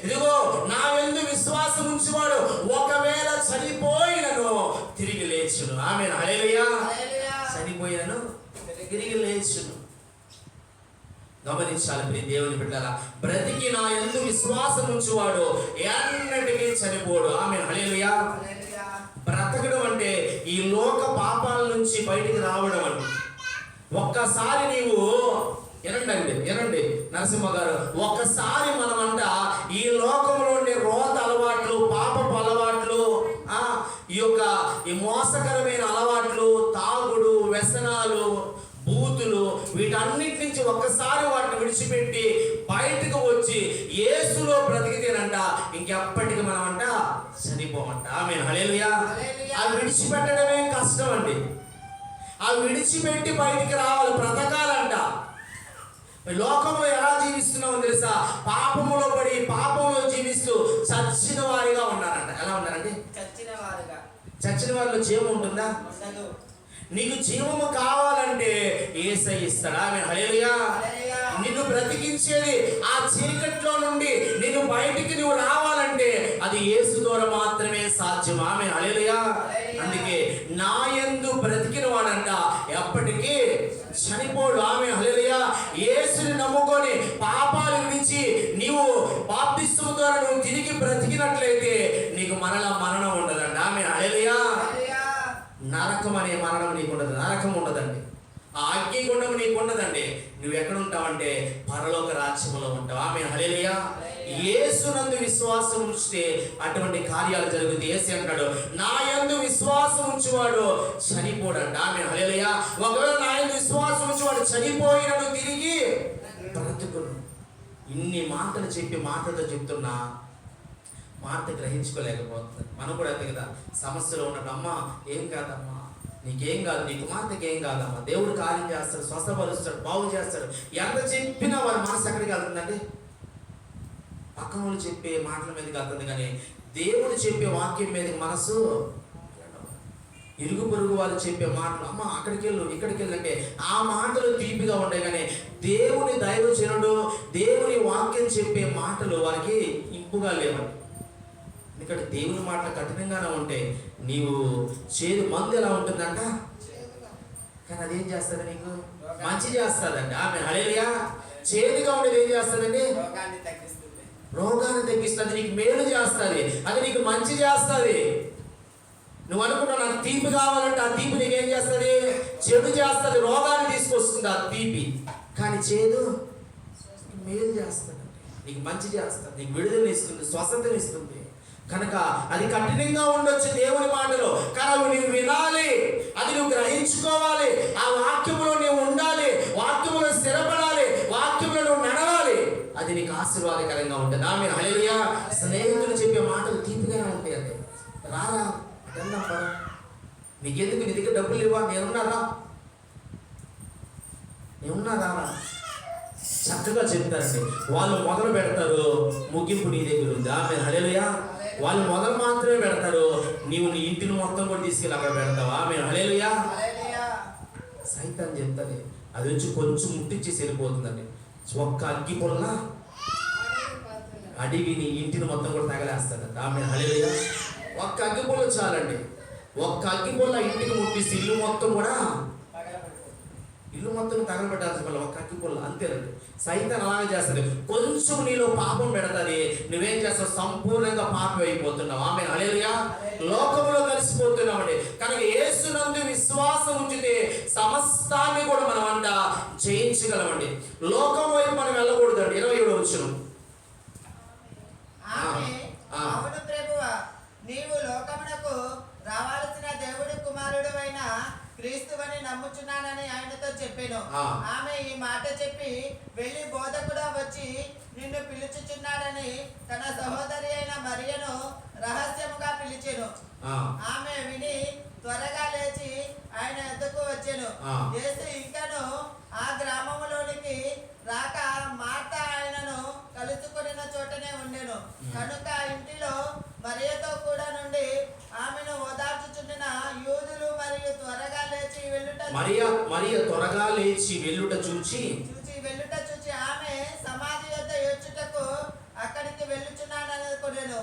ఇదిగో నా యందు విశ్వాసం ఉంచువాడు ఒకవేళ చనిపోయినను తిరిగి లేచును. ఆమేన్, హల్లెలూయా. చనిపోయినను తిరిగి లేచును. గమనించాలి ప్రియ దేవుని బిడ్డలారా, బ్రతికి నా యందు విశ్వాసం ఉంచువాడు ఎన్నటికీ చనిపోడు. ఆమేన్, హల్లెలూయా. బ్రతకడం అంటే ఈ లోక పాపాల నుంచి బయటికి రావడం అంటే. ఒక్కసారి నీవు ఎనండి నరసింహ గారు, ఒక్కసారి మనమంట ఈ లోకంలో ఉండే రోత అలవాట్లు, పాపపు అలవాట్లు, ఈ మోసకరమైన అలవాట్లు, తాగుడు, వ్యసనాలు, బూతులు, వీటన్నిటి నుంచి ఒక్కసారి వాటిని విడిచిపెట్టి బయటకు వచ్చి యేసులో బ్రతికితేనంట ఇంకెప్పటికి మనమంట చనిపోమంట. ఆమేన్, హల్లెలూయా. అవి విడిచిపెట్టడమే కష్టం అండి. అవి విడిచిపెట్టి బయటికి రావాలి, బ్రతకాలంట. లోకంలో ఎలా జీవిస్తున్నామో తెలుసా? పాపములో పడి పాపంలో జీవిస్తూ చచ్చిన వారిగా ఉన్నారంట. ఎలా ఉన్నారండి? చచ్చిన వారిలో జీవం ఉంటుందా? నీకు జీవము కావాలంటే యేసయ్య ఇస్తాడు. ఆమేన్, హల్లెలూయా. నిన్ను బ్రతికించేది ఆ చీకట్లో నుండి నిన్ను బయటికి నువ్వు రావాలంటే అది యేసు ద్వారా మాత్రమే సాధ్యం. ఆమేన్, హల్లెలూయా. అందుకే నా యందు బ్రతికిన వాడంట ఎప్పటికీ చనిపోడు. ఆమేన్, హల్లెలూయా. యేసుని నమ్ముకొని పాపాలు విడిచి నీవు బాప్తిస్మము ద్వారా నువ్వు తిరిగి బ్రతికినట్లయితే నీకు మరలా మరణం ఉండదండి. ఆమేన్, హల్లెలూయా. నరకం అనే మరణం నీకు ఉండదు, నరకం ఉండదండి. ఆ అగ్నిగుండం నీకు ఉండదండి. నువ్వు ఎక్కడ ఉంటావంటే పరలోక రాజ్యములో ఉంటావు. ఆమేన్, హల్లెలూయా. యేసునందు విశ్వాసం ఉంచితే అటువంటి కార్యాలు జరుగుతాయి. యేసు అంటాడు, నా యందు విశ్వాసం ఉంచువాడు చనిపోడంట. ఆమేన్, హల్లెలూయా. ఒకవేళ నా యందు విశ్వాసం ఉంచువాడు చనిపోయినను తిరిగి బ్రతుకును. ఇన్ని మాటలు చెప్పి మాటలతో చెప్తున్నా మాట గ్రహించుకోలేకపోతుంది. మనం కూడా అంతే కదా, సమస్యలో ఉన్నట్టు అమ్మ ఏం కాదమ్మా, నీకేం కాదు, నీ కుమార్తెకి ఏం కాదమ్మా, దేవుడు కార్యం చేస్తాడు, స్వస్థపరుస్తాడు, బాగు చేస్తాడు. ఎంత చెప్పినా వారి మనసు ఎక్కడికి వెళ్తుందండి? పక్కన వాళ్ళు చెప్పే మాటల మీదకి వెళ్తుంది, కానీ దేవుడు చెప్పే వాక్యం మీదకి మనసు. ఇరుగు పొరుగు వాళ్ళు చెప్పే మాటలు, అమ్మ అక్కడికి వెళ్ళు ఇక్కడికి వెళ్ళంటే ఆ మాటలు తీపిగా ఉంటాయి, కానీ దేవుని దైవజనుడు దేవుని వాక్యం చెప్పే మాటలు వారికి ఇంపుగా లేవండి. ఎందుకంటే దేవుని మాటలు కఠినంగానే ఉంటే నీవు చేదు మందు ఎలా ఉంటుందంట, కానీ అదేం చేస్తుంది? నీకు మంచి చేస్తుందండి. ఆమె హల్లెలూయా. చేదుగా ఉండేది ఏం చేస్తుందండి? రోగాన్ని తగ్గిస్తుంది, నీకు మేలు చేస్తుంది, అది నీకు మంచి చేస్తుంది. నువ్వు అనుకున్నావు నాకు తీపి కావాలంటే ఆ తీపి నీకేం చేస్తుంది? చెడు చేస్తుంది, రోగాన్ని తీసుకొస్తుంది ఆ తీపి. కానీ చేదు మేలు చేస్తుంది, నీకు మంచి చేస్తుంది, నీకు విడుదల ఇస్తుంది, స్వస్థతను ఇస్తుంది. కనుక అది కఠినంగా ఉండొచ్చు దేవుని మాటలు, కానీ నువ్వు వినాలి, అది నువ్వు గ్రహించుకోవాలి, ఆ వాక్యములో నువ్వు ఉండాలి, వాక్యములో స్థిరపడాలి, వాక్యములో నువ్వు నడవాలి. అది నీకు ఆశీర్వాదకరంగా ఉంటుంది. ఆమేన్, హల్లెలూయా. స్నేహితులు చెప్పే మాటలు తీపిగానే ఉంటాయి. అంటే రారా వెళ్దాం పద, నీకెందుకు, నీ దగ్గర డబ్బులు ఇవ్వ, నేనున్నారా చక్కగా చెప్తారండి. వాళ్ళు మొదలు పెడతారు, ముగింపు నీ దగ్గర ఉంది. ఆమేన్, హల్లెలూయా. వాళ్ళు మొదలు మాత్రమే పెడతారు, నీవు నీ ఇంటిని మొత్తం కూడా తీసుకెళ్ళి అక్కడ పెడతావు. ఆమేన్, హల్లెలూయా. సైతాన్ చెప్తాది, అది వచ్చి కొంచెం ముట్టించేసి వెళ్ళిపోతుందండి. ఒక్క అగ్గి పుల్ల అడిగిని ఇంటిని మొత్తం కూడా తగలేస్తాడంట. ఆమె హల్లెలూయా. ఒక్క అగ్గి పుల్ల చాలండి. ఒక్క అగ్గి పుల్ల ఇంటికి ముట్టిస్తే ఇల్లు మొత్తం తగలబెట్టాల్సిన వల్ల ఒక్క అగ్గి పుల్ల అంతేనండి. సైతాన్ అలాగే చేస్తుంది. కొంచెం నీలో పాపం పెడతాది, నువ్వేం చేస్తావు? సంపూర్ణంగా పాపం అయిపోతున్నావు. ఆమె హల్లెలూయా. లోకంలో కలిసిపోతున్నామండి. కనుక యేసునందు విశ్వాసం ఉంచితే సమస్తాన్ని కూడా మనం అంట జయించగలమండి. లోకం వైపు మనం వెళ్ళకూడదండి. 27వ వచనం. అవును ప్రభువా, నీవు లోకమునకు రావాల్సిన దేవుడి కుమారుడు అయిన క్రీస్తువని నమ్ముచున్నానని ఆయనతో చెప్పాను. ఆమె ఈ మాట చెప్పి వెళ్ళి బోధకుడా వచ్చి నిన్ను పిలుచుచున్నాడని తన సహోదరి అయిన మరియను రహస్యముగా పిలిచెను. ఆమె విని త్వరగా లేచి ఆయన ఎద్దుకు వచ్చెను. యేసు ఇంకను ఆ గ్రామములోనికి రాక మార్త ఆయనను కలుసుకొనిన చోటనే ఉండెను. కనుక ఇంటిలో మరియతో కూడా నుండి ఆమెను ఓదార్చుచుండిన యూదులు మరియు త్వరగా లేచి వెళ్ళుట చూచి ఆమె సమాధి యొద్ద ఏడ్చుటకు అక్కడికి వెళ్ళుచున్నాడనుకొనెను.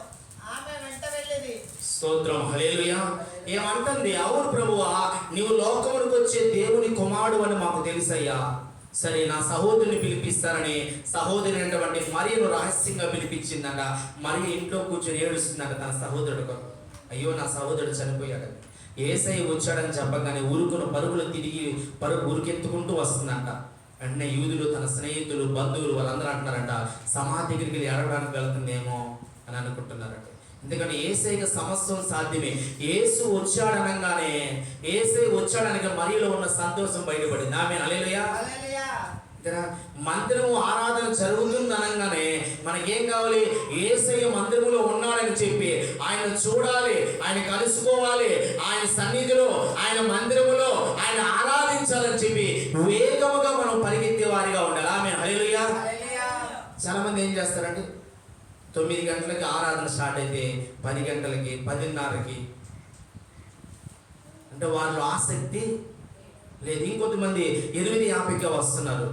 ఆమె వెంట వెళ్ళింది. స్తోత్రం హల్లెలూయా. ఏమంటుంది? అవును ప్రభువా, నీవు లోకమునికి వచ్చే దేవుని కుమారుడు అని మాకు తెలుసయ్యా. సరే, నా సహోదరుని పిలిపిస్తానని సహోదరి అనేటువంటి మరియను రహస్యంగా పిలిపించిందంట. మరి ఇంట్లో కూర్చొని ఏడుస్తుందంట తన సహోదరుడు. అయ్యో, నా సహోదరుడు చనిపోయాడని. యేసయ్య వచ్చాడని చెప్పగానే పరుగులు తిరిగి ఉరికెత్తుకుంటూ వస్తుందంట. వెంటనే యూదులు, తన స్నేహితులు, బంధువులు వాళ్ళందరూ అంటున్నారంట, సమాధి దగ్గరికి వెళ్ళి ఏడవడానికి వెళ్తుందేమో అని అనుకుంటున్నారంట. ఎందుకంటే యేసయ్యకి సమస్తం సాధ్యమే. యేసు వచ్చాడనగానే, యేసయ్య వచ్చాడనగా మరియలో ఉన్న సంతోషం బయటపడింది. ఆమె హల్లెలూయా. మందిరము ఆరాధన జరుగుతుంది అనగానే మనకేం కావాలి? యేసయ్య మందిరములో ఉన్నాడని చెప్పి ఆయన చూడాలి, ఆయన కలుసుకోవాలి, ఆయన సన్నిధిలో, ఆయన మందిరములో ఆయన ఆరాధించాలని చెప్పి వేగముగా మనం పరిగెత్తే వారిగా ఉండాలి. ఆమె హల్లెలూయా. చాలా మంది ఏం చేస్తారంటే 9 గంటలకి ఆరాధన స్టార్ట్ అయితే 10 గంటలకి, 10:30కి అంటే వాళ్ళు ఆసక్తి లేదు. ఇంకొంతమంది 8:50గా వస్తున్నారు.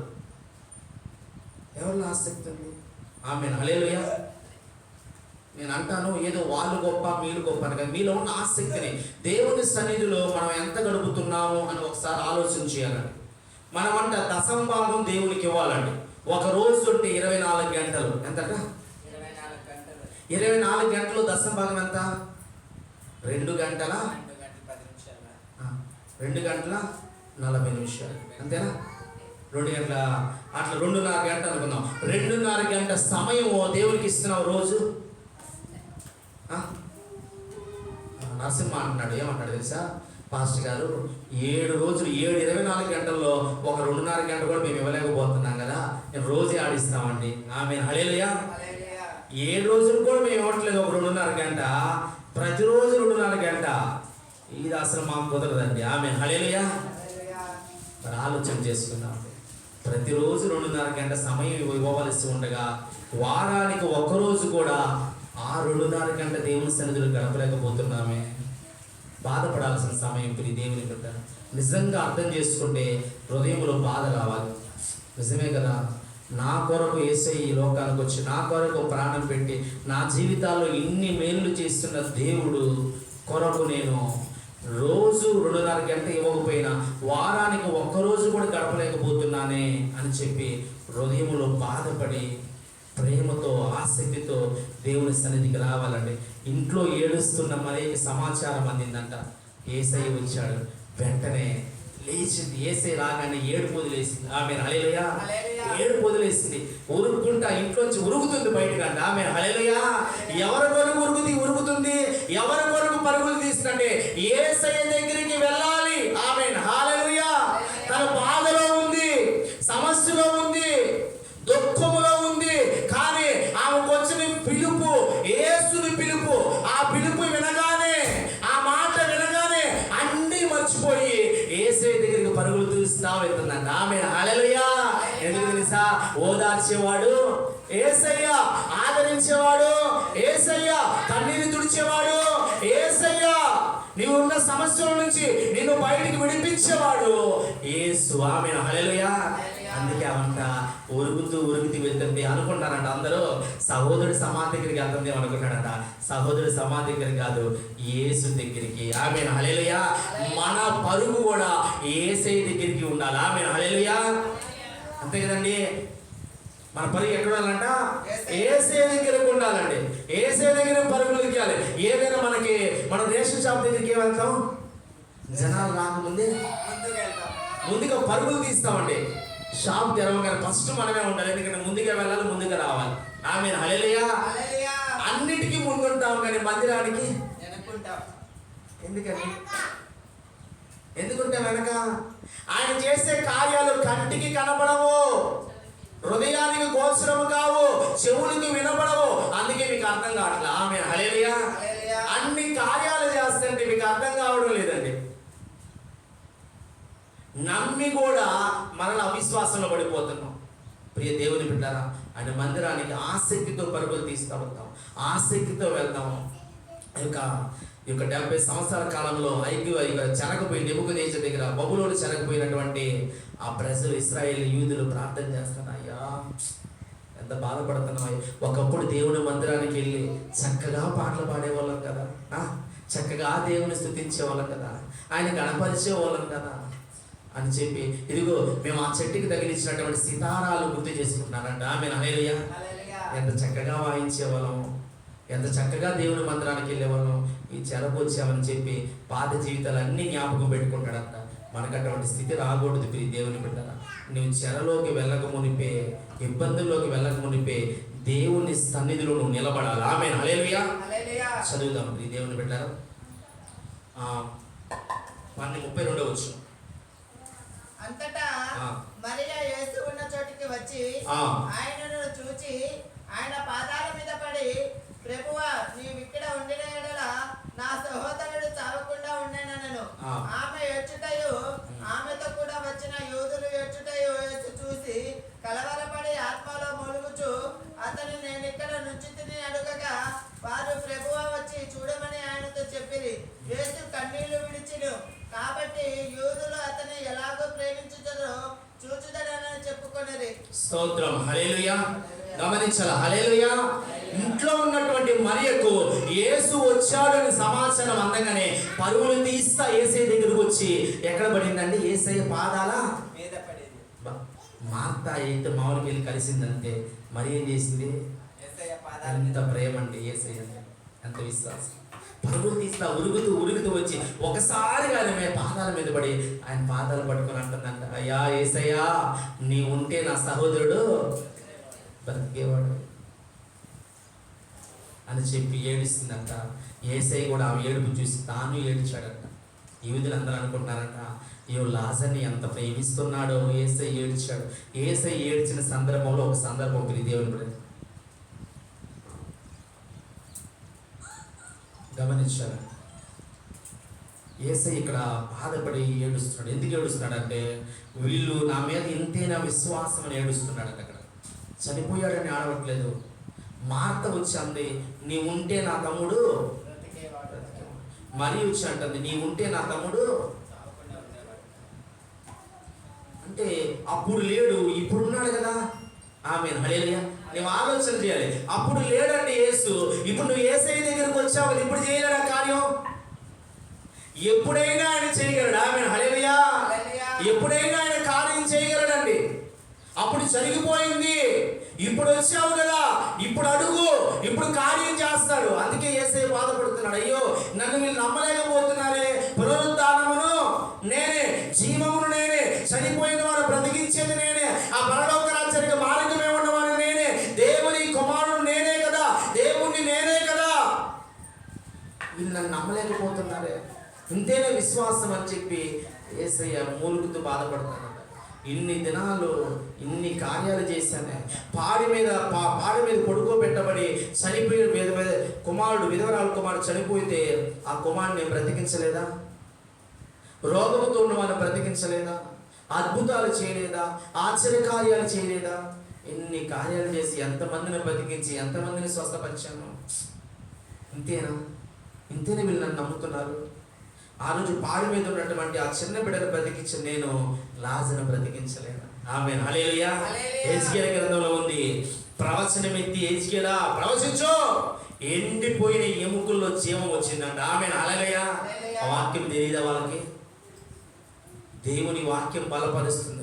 ఎవరిలో ఆసక్తి ఉంది? ఆమె హల్లెలూయా. నేను అంటాను, ఏదో వాళ్ళు గొప్ప వీళ్ళు గొప్ప అని కాదు. మీలో ఉన్న ఆసక్తిని దేవుని సన్నిధిలో మనం ఎంత గడుపుతున్నాము అని ఒకసారి ఆలోచన చేయాలండి. మనమంట దశంభాగం దేవునికి ఇవ్వాలండి. ఒక రోజు ఉంటే 24 గంటలు. ఎంతట? 24 గంటలు దశంభాగం ఎంత? 2 గంటల 40 నిమిషాలు. అంతేనా? 2 గంటల అట్లా 2.5 గంటలు అనుకుందాం. 2.5 గంట సమయం దేవునికి ఇస్తున్నావు రోజు. నరసింహ అంటున్నాడు, ఏమంటాడు తెలుసా? పాస్టర్ గారు 7 రోజులు 24 గంటల్లో ఒక 2.5 గంట కూడా మేము ఇవ్వలేకపోతున్నాం కదా, నేను రోజే ఆడిస్తామండి. ఆమె హల్లెలూయా. 7 రోజులు కూడా మేము ఇవ్వట్లేదు ఒక 2.5 గంట, ప్రతిరోజు 2.5 గంట. ఇది అసలు మాకు కుదరదండి. ఆమె హల్లెలూయా. మరి ఆలోచన చేసుకున్నాం. ప్రతిరోజు 2.5 గంట సమయం ఇవ్వవలసి ఉండగా వారానికి ఒక్కరోజు కూడా ఆ 2.5 గంట దేవుని సన్నిధిలో గడపలేకపోతున్నామే. బాధపడాల్సిన సమయం ఇది దేవుని బిడ్డ. నిజంగా అర్థం చేసుకుంటే హృదయంలో బాధ రావాలి. నిజమే కదా, నా కొరకు యేసయ్య ఈ లోకానికి వచ్చి నా కొరకు ప్రాణం పెట్టి నా జీవితాల్లో ఇన్ని మేలు చేస్తున్న దేవుడు కొరకు నేను రోజు 2.5 గంట ఇవ్వకపోయినా వారానికి ఒక్కరోజు కూడా గడపలేకపోతున్నానే అని చెప్పి హృదయంలో బాధపడి ప్రేమతో ఆసక్తితో దేవుని సన్నిధికి రావాలండి. ఇంట్లో ఏడుస్తున్న మరేకి సమాచారం అందిందంట. యేసయ్య వచ్చాడు. వెంటనే లేచింది. యేసయ్య రాగానే ఏడుపు వదిలేసింది. ఆమె హల్లెలూయా. ఏడుపు వదిలేసింది. ఉరుక్కుంటా ఇంట్లోంచి ఉరుగుతుంది బయటకు అంట. ఆమె హల్లెలూయా. ఎవరి కొరకు ఉరుగుతుంది? ఎవరి కొరకు పరుగులు తీస్తుంటే యేసయ్య దగ్గరికి వెళ్ళాలి. ఆమె హల్లెలూయా. తన బాధలో ఉంది, సమస్యలో ఉంది, దుఃఖములో ఉంది. కానీ ఆమెకు వచ్చిన పిలుపు, యేసుని పిలుపు. ఆ పిలుపు వినగానే, ఆ మాట వినగానే అన్నీ మర్చిపోయి యేసయ్య దగ్గరికి పరుగులు తీస్తా వెళ్తుందంట. ఆమె హల్లెలూయా. ఎందుకు తెలుసా? ఓదార్చేవాడు యేసయ్య, ఆదరించేవాడు యేసయ్య, కన్నీరు తుడిచేవాడు యేసయ్య. నీవు ఉన్న సమస్యల నుంచి నిన్ను బయటికి విడిపించేవాడు యేసు. ఆమేన్, హల్లెలూయా. అందుకే అవంట ఉరుగుతూ వెళ్తుంది అనుకుంటారంట అందరూ. సహోదరుడి సమాధి దగ్గరికి వెళ్తుంది అనుకుంటాడంట. సహోదరుడి సమాధి దగ్గర కాదు, యేసు దగ్గరికి. ఆమేన్, హల్లెలూయా. మన పరుగు కూడా యేసయ్య దగ్గరికి ఉండాలి. ఆమేన్, హల్లెలూయా. అంతే కదండి. మన పరుగు ఎక్కడ ఉండాలంట? యేసయ్య దగ్గరికి ఉండాలండి. యేసయ్య దగ్గర పరుగులు తీయాలి. ఏదైనా మన రేషన్ షాప్ దగ్గరికి ఏమంటాం? జనాలు రాకముందే ముందుగా పరుగులు తీస్తామండి. షాప్ తెరవగానే ఫస్ట్ మనమే ఉండాలి. ఎందుకంటే ముందుగా వెళ్ళాలి, ముందుగా రావాలి. ఆమేన్, హల్లెలూయా. అన్నిటికీ ముందుంటాం కానీ మందిరానికి ఎందుకంటే వెనక ఆయన చేసే కార్యాలు కంటికి కనపడవు, హృదయానికి గోచరము కావు, చెవులకు వినపడవు. అందుకే మీకు అర్థం కావట్లేదు. ఆమేన్, హల్లెలూయా. అన్ని కార్యాలు చేస్తుంటే మీకు అర్థం కావడం లేదండి. నమ్మి కూడా మనల్ని అవిశ్వాసంలో పడిపోతున్నాం. ప్రియ దేవుని బిడ్డారా, ఆయన మందిరానికి ఆసక్తితో పరుగులు తీస్తూ ఉంటాం, ఆసక్తితో వెళ్తాము. ఈ యొక్క 70 సంవత్సరాల కాలంలో చెరకపోయి నెబుకద్నెజర్ దగ్గర బబులోను చెరకపోయినటువంటి ఆ ప్రజలు, ఇశ్రాయేలు యూదులు ప్రార్థన చేస్తున్నారు, అయ్యా ఎంత బాధపడుతున్నావు. ఒకప్పుడు దేవుని మందిరానికి వెళ్ళి చక్కగా పాటలు పాడేవాళ్ళం కదా, చక్కగా దేవుని స్తుతించేవాళ్ళం కదా, ఆయన గణపరిచేవాళ్ళం కదా అని చెప్పి, ఇదిగో మేము ఆ చెట్టుకి తగిలించినటువంటి సితారాలు గుర్తు చేసుకుంటున్నారంట. ఆమేన్, హల్లెలూయా. ఎంత చక్కగా వాయించేవాళ్ళం, ఎంత చక్కగా దేవుని మందిరానికి వెళ్ళేవాళ్ళం. ఈ చెరకొచ్చామని చెప్పి పాత జీవితాలన్నీ జ్ఞాపకం పెట్టుకుంటాడంట. మనకు అటువంటి స్థితి రాకూడదు. ప్రియ దేవుని బిడ్డరా, నువ్వు చెరలోకి వెళ్ళక మునిపే, ఇబ్బందుల్లోకి వెళ్ళక మునిపే దేవుని సన్నిధిలో నువ్వు నిలబడాలి. ఆమేన్, హల్లెలూయా. చదువుదాం ప్రియ దేవుని బిడ్డరా. 32 అంతటా మరియ యేసు ఉన్న చోటికి వచ్చి ఆయనను చూచి ఆయన పాదాల మీద పడి, ప్రభువా, నీవిక్కడ ఉండిన యెడల నా సహోదరుడు చావకుండా ఉండేనను. ఆమె ఏడ్చుటయు ఆమెతో కూడా వచ్చిన యూదులు ఏడ్చుటయు యేసు చూసి కలవరపడి ఆత్మలో మూలుగుచు, అతను నేనిక్కడ నుంచితిని అడుగగా వారు ప్రభువా వచ్చి చూడమని ఆయనతో చెప్పిరి. యేసు కన్నీళ్లు విడిచిను. కాబట్టి యూదులు అతని ఎలాగో ప్రేమించుతారో చూచుదడని చెప్పుకొనిరి. స్తోత్రం, హల్లెలూయా. గమనించాలి, హల్లెలూయా. ఇంట్లో ఉన్నటువంటి మరియకు యేసు వచ్చాడని సమాచారం అందగానే పరుగులు తీస్తా యేసయ్య దగ్గరకు వచ్చి ఎక్కడ పడిందండి? యేసయ్య పాదాల మీద పడింది. మార్త అయితే మామూలుకి వెళ్ళి కలిసిందంటే మరి ఏం చేసింది? ఎంత ప్రేమ అండి యేసయ్య, ఎంత విశ్వాసం. పరుగులు తీస్తా ఉరుగుతూ వచ్చి ఒకసారిగా ఆయన పాదాల మీద పడి ఆయన పాదాలు పట్టుకొని అంటుందంట, అయ్యా యేసయ్యా, నీ ఉంటే నా సహోదరుడు బ్రతికేవాడు అని చెప్పి ఏడుస్తుందంట. యేసయ్య కూడా ఆ ఏడుపు చూసి తాను ఏడ్చాడంట. యూదులందరూ అనుకుంటున్నారంట, అయ్యో లాజర్ని ఎంత ప్రేమిస్తున్నాడో యేసయ్య ఏడ్చాడు. యేసయ్య ఏడ్చిన సందర్భంలో ఒక సందర్భం ప్రియ దేవుని బిడ్డ గమనించాలి. యేసయ్య ఇక్కడ బాధపడి ఏడుస్తున్నాడు. ఎందుకు ఏడుస్తున్నాడు అంటే, వీళ్ళు నా మీద ఇంతేనా విశ్వాసం అని ఏడుస్తున్నాడు. అక్కడ చనిపోయాడని ఆడవట్లేదు. మార్త వచ్చి అంది, నీ ఉంటే నా తమ్ముడు మరి వచ్చి అంటుంది, నీ ఉంటే నా తమ్ముడు అంటే అప్పుడు లేడు, ఇప్పుడు ఉన్నాడు కదా. ఆమేన్, హల్లెలూయా. నువ్వు ఆలోచన చేయాలి. అప్పుడు లేడండి యేసు, ఇప్పుడు నువ్వు యేసయ్య దగ్గరకు వచ్చావు, ఇప్పుడు చేయలేడా కార్యం? ఎప్పుడైనా ఆయన చేయగలడు. ఆమేన్, హల్లెలూయా. ఎప్పుడైనా ఆయన కార్యం చేయగలడండి. అప్పుడు జరిగిపోయింది, ఇప్పుడు వచ్చావు కదా, ఇప్పుడు అడుగు, ఇప్పుడు కార్యం చేస్తాడు. అందుకే యేసయ్య బాధపడుతున్నాడు, అయ్యో నన్ను వీళ్ళు నమ్మలేకపోతున్నారే, పునరుద్ధానమును నేనే, జీవమును నేనే, చనిపోయిన వారు బ్రతికించేది నేనే, ఆ పరలోక రాజ్యానికి మార్గమే ఉన్నవారు నేనే, దేవుని కుమారుడు నేనే కదా, దేవుణ్ణి నేనే కదా, వీళ్ళు నన్ను నమ్మలేకపోతున్నారే, ఇంతేనే విశ్వాసం అని చెప్పి యేసయ్య మూలుగుతూ బాధపడుతున్నాడు. ఇన్ని దినాలు ఇన్ని కార్యాలు చేశానే, పాడి మీద పడుకోబెట్టబడి చనిపోయిన కుమారుడు, విధవరాలు కుమారుడు చనిపోతే ఆ కుమారుడిని బ్రతికించలేదా? రోగముతో ఉన్న వారిని బ్రతికించలేదా? అద్భుతాలు చేయలేదా? ఆశ్చర్యకార్యాలు చేయలేదా? ఇన్ని కార్యాలు చేసి ఎంతమందిని బ్రతికించి ఎంతమందిని స్వస్థపరిచాను. ఇంతేనా? ఇంతేనే వీళ్ళు నన్ను నమ్ముతున్నారు. ఆ రోజు పాడి మీద ఉన్నటువంటి ఆ చిన్న బిడ్డను బ్రతికించిన నేను లాజరును బ్రతికించలేను. ఆమేన్, హల్లెలూయా. యెజ్కేలు గ్రంథంలో ఉంది, ప్రవచనం ఎత్తి యెజ్కేలా ప్రవచించు, ఎండిపోయిన ఎముకల్లో జీవం వచ్చిందంట. ఆమేన్, హల్లెలూయా. ఆ వాక్యం తెలియదా వాళ్ళకి? దేవుని వాక్యం బలపరుస్తుంది.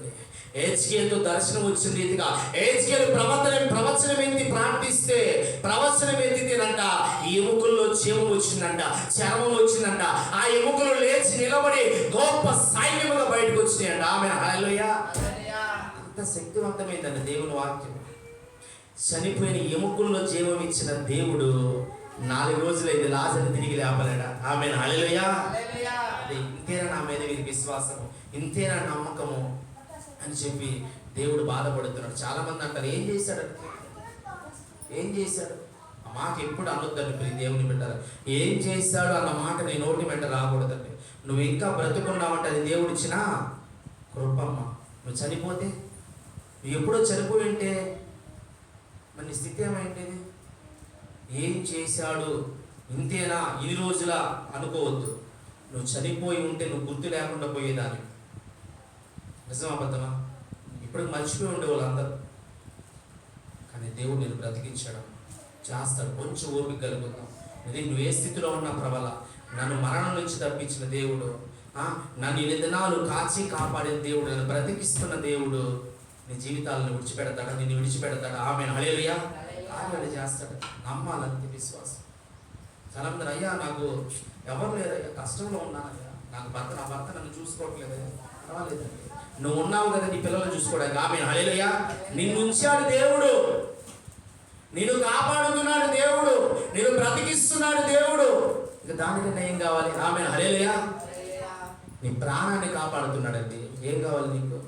యెజ్కేలుతో దర్శనం వచ్చిన రీతిగా యెజ్కేలు ప్రవచనం ఎత్తి ప్రార్థిస్తే, ప్రవచనం ఎత్తితేనంట ఈ ఎముకల్లో జీవం వచ్చిందంట, చర్మం వచ్చిందంట. ఆ ఎముకలు లేచి నిలబడి గొప్ప సైన్యముగా బయటకు వచ్చినాయంట. ఆమేన్, హల్లెలూయా. అంత శక్తివంతమైందండి దేవుని వాక్యం. చనిపోయిన ఎముకల్లో జీవం ఇచ్చిన దేవుడు 4 రోజులైంది లాజరును తిరిగి లేపలేడా. ఆమేన్, హల్లెలూయా. అదే, ఇంతేనా నా మీద వీరి విశ్వాసము, ఇంతేనా నమ్మకము అని చెప్పి దేవుడు బాధపడుతున్నాడు. చాలా మంది అంటారు, ఏం చేశాడు, ఏం చేశాడు? ఆ మాట ఎప్పుడు అనొద్దండి ప్రియ దేవుని బిడ్డలారా. ఏం చేశాడు అన్న మాట నీ నోటి వెంట రాకూడదండి. నువ్వు ఇంకా బ్రతుకున్నావంటే అది దేవుడు ఇచ్చిన కృపమ్మ. నువ్వు చనిపోతే, నువ్వు ఎప్పుడో చనిపోయి ఉంటే మరి నీ స్థితి ఏమైంటేది? ఏం చేశాడు, ఇంతేనా, ఇన్ని రోజుల అనుకోవద్దు. నువ్వు చనిపోయి ఉంటే నువ్వు గుర్తు లేకుండా పోయేదాన్ని. నిజమా అబద్ధమా? ఇప్పుడు మర్చిపోయి ఉండే వాళ్ళందరూ. కానీ దేవుడు నేను బ్రతికించడం చేస్తాడు. కొంచెం ఓపిక కలుగుతాం. ఇది నువ్వు ఏ స్థితిలో ఉన్నా ప్రబల, నన్ను మరణం నుంచి తప్పించిన దేవుడు, నన్ను 8 దినాలు కాచి కాపాడిన దేవుడు, నన్ను బ్రతికిస్తున్న దేవుడు నీ జీవితాలను విడిచిపెడతాడా, నిన్ను విడిచిపెడతాడా? ఆమేన్, హల్లెలూయా. కార్యాలు చేస్తాడు. నమ్మాలంతే విశ్వాసం. చాలా మంది, అయ్యా నాకు ఎవరు లేదయ్యా, కష్టంలో ఉన్నానయ్యా, నా భర్త నన్ను చూసుకోవట్లేదయ్యా. పర్వాలేదండి, నువ్వు ఉన్నావు కదా నీ పిల్లలు చూసుకోవడానికి. ఆమేన్, హల్లెలూయా. నిన్ను ఉంచాడు దేవుడు, నిన్ను కాపాడుతున్నాడు దేవుడు, నిన్ను బ్రతికిస్తున్నాడు దేవుడు. ఇక దానికన్నా ఏం కావాలి? ఆమేన్, హల్లెలూయా. నీ ప్రాణాన్ని కాపాడుతున్నాడండి. ఏం కావాలి నీకు?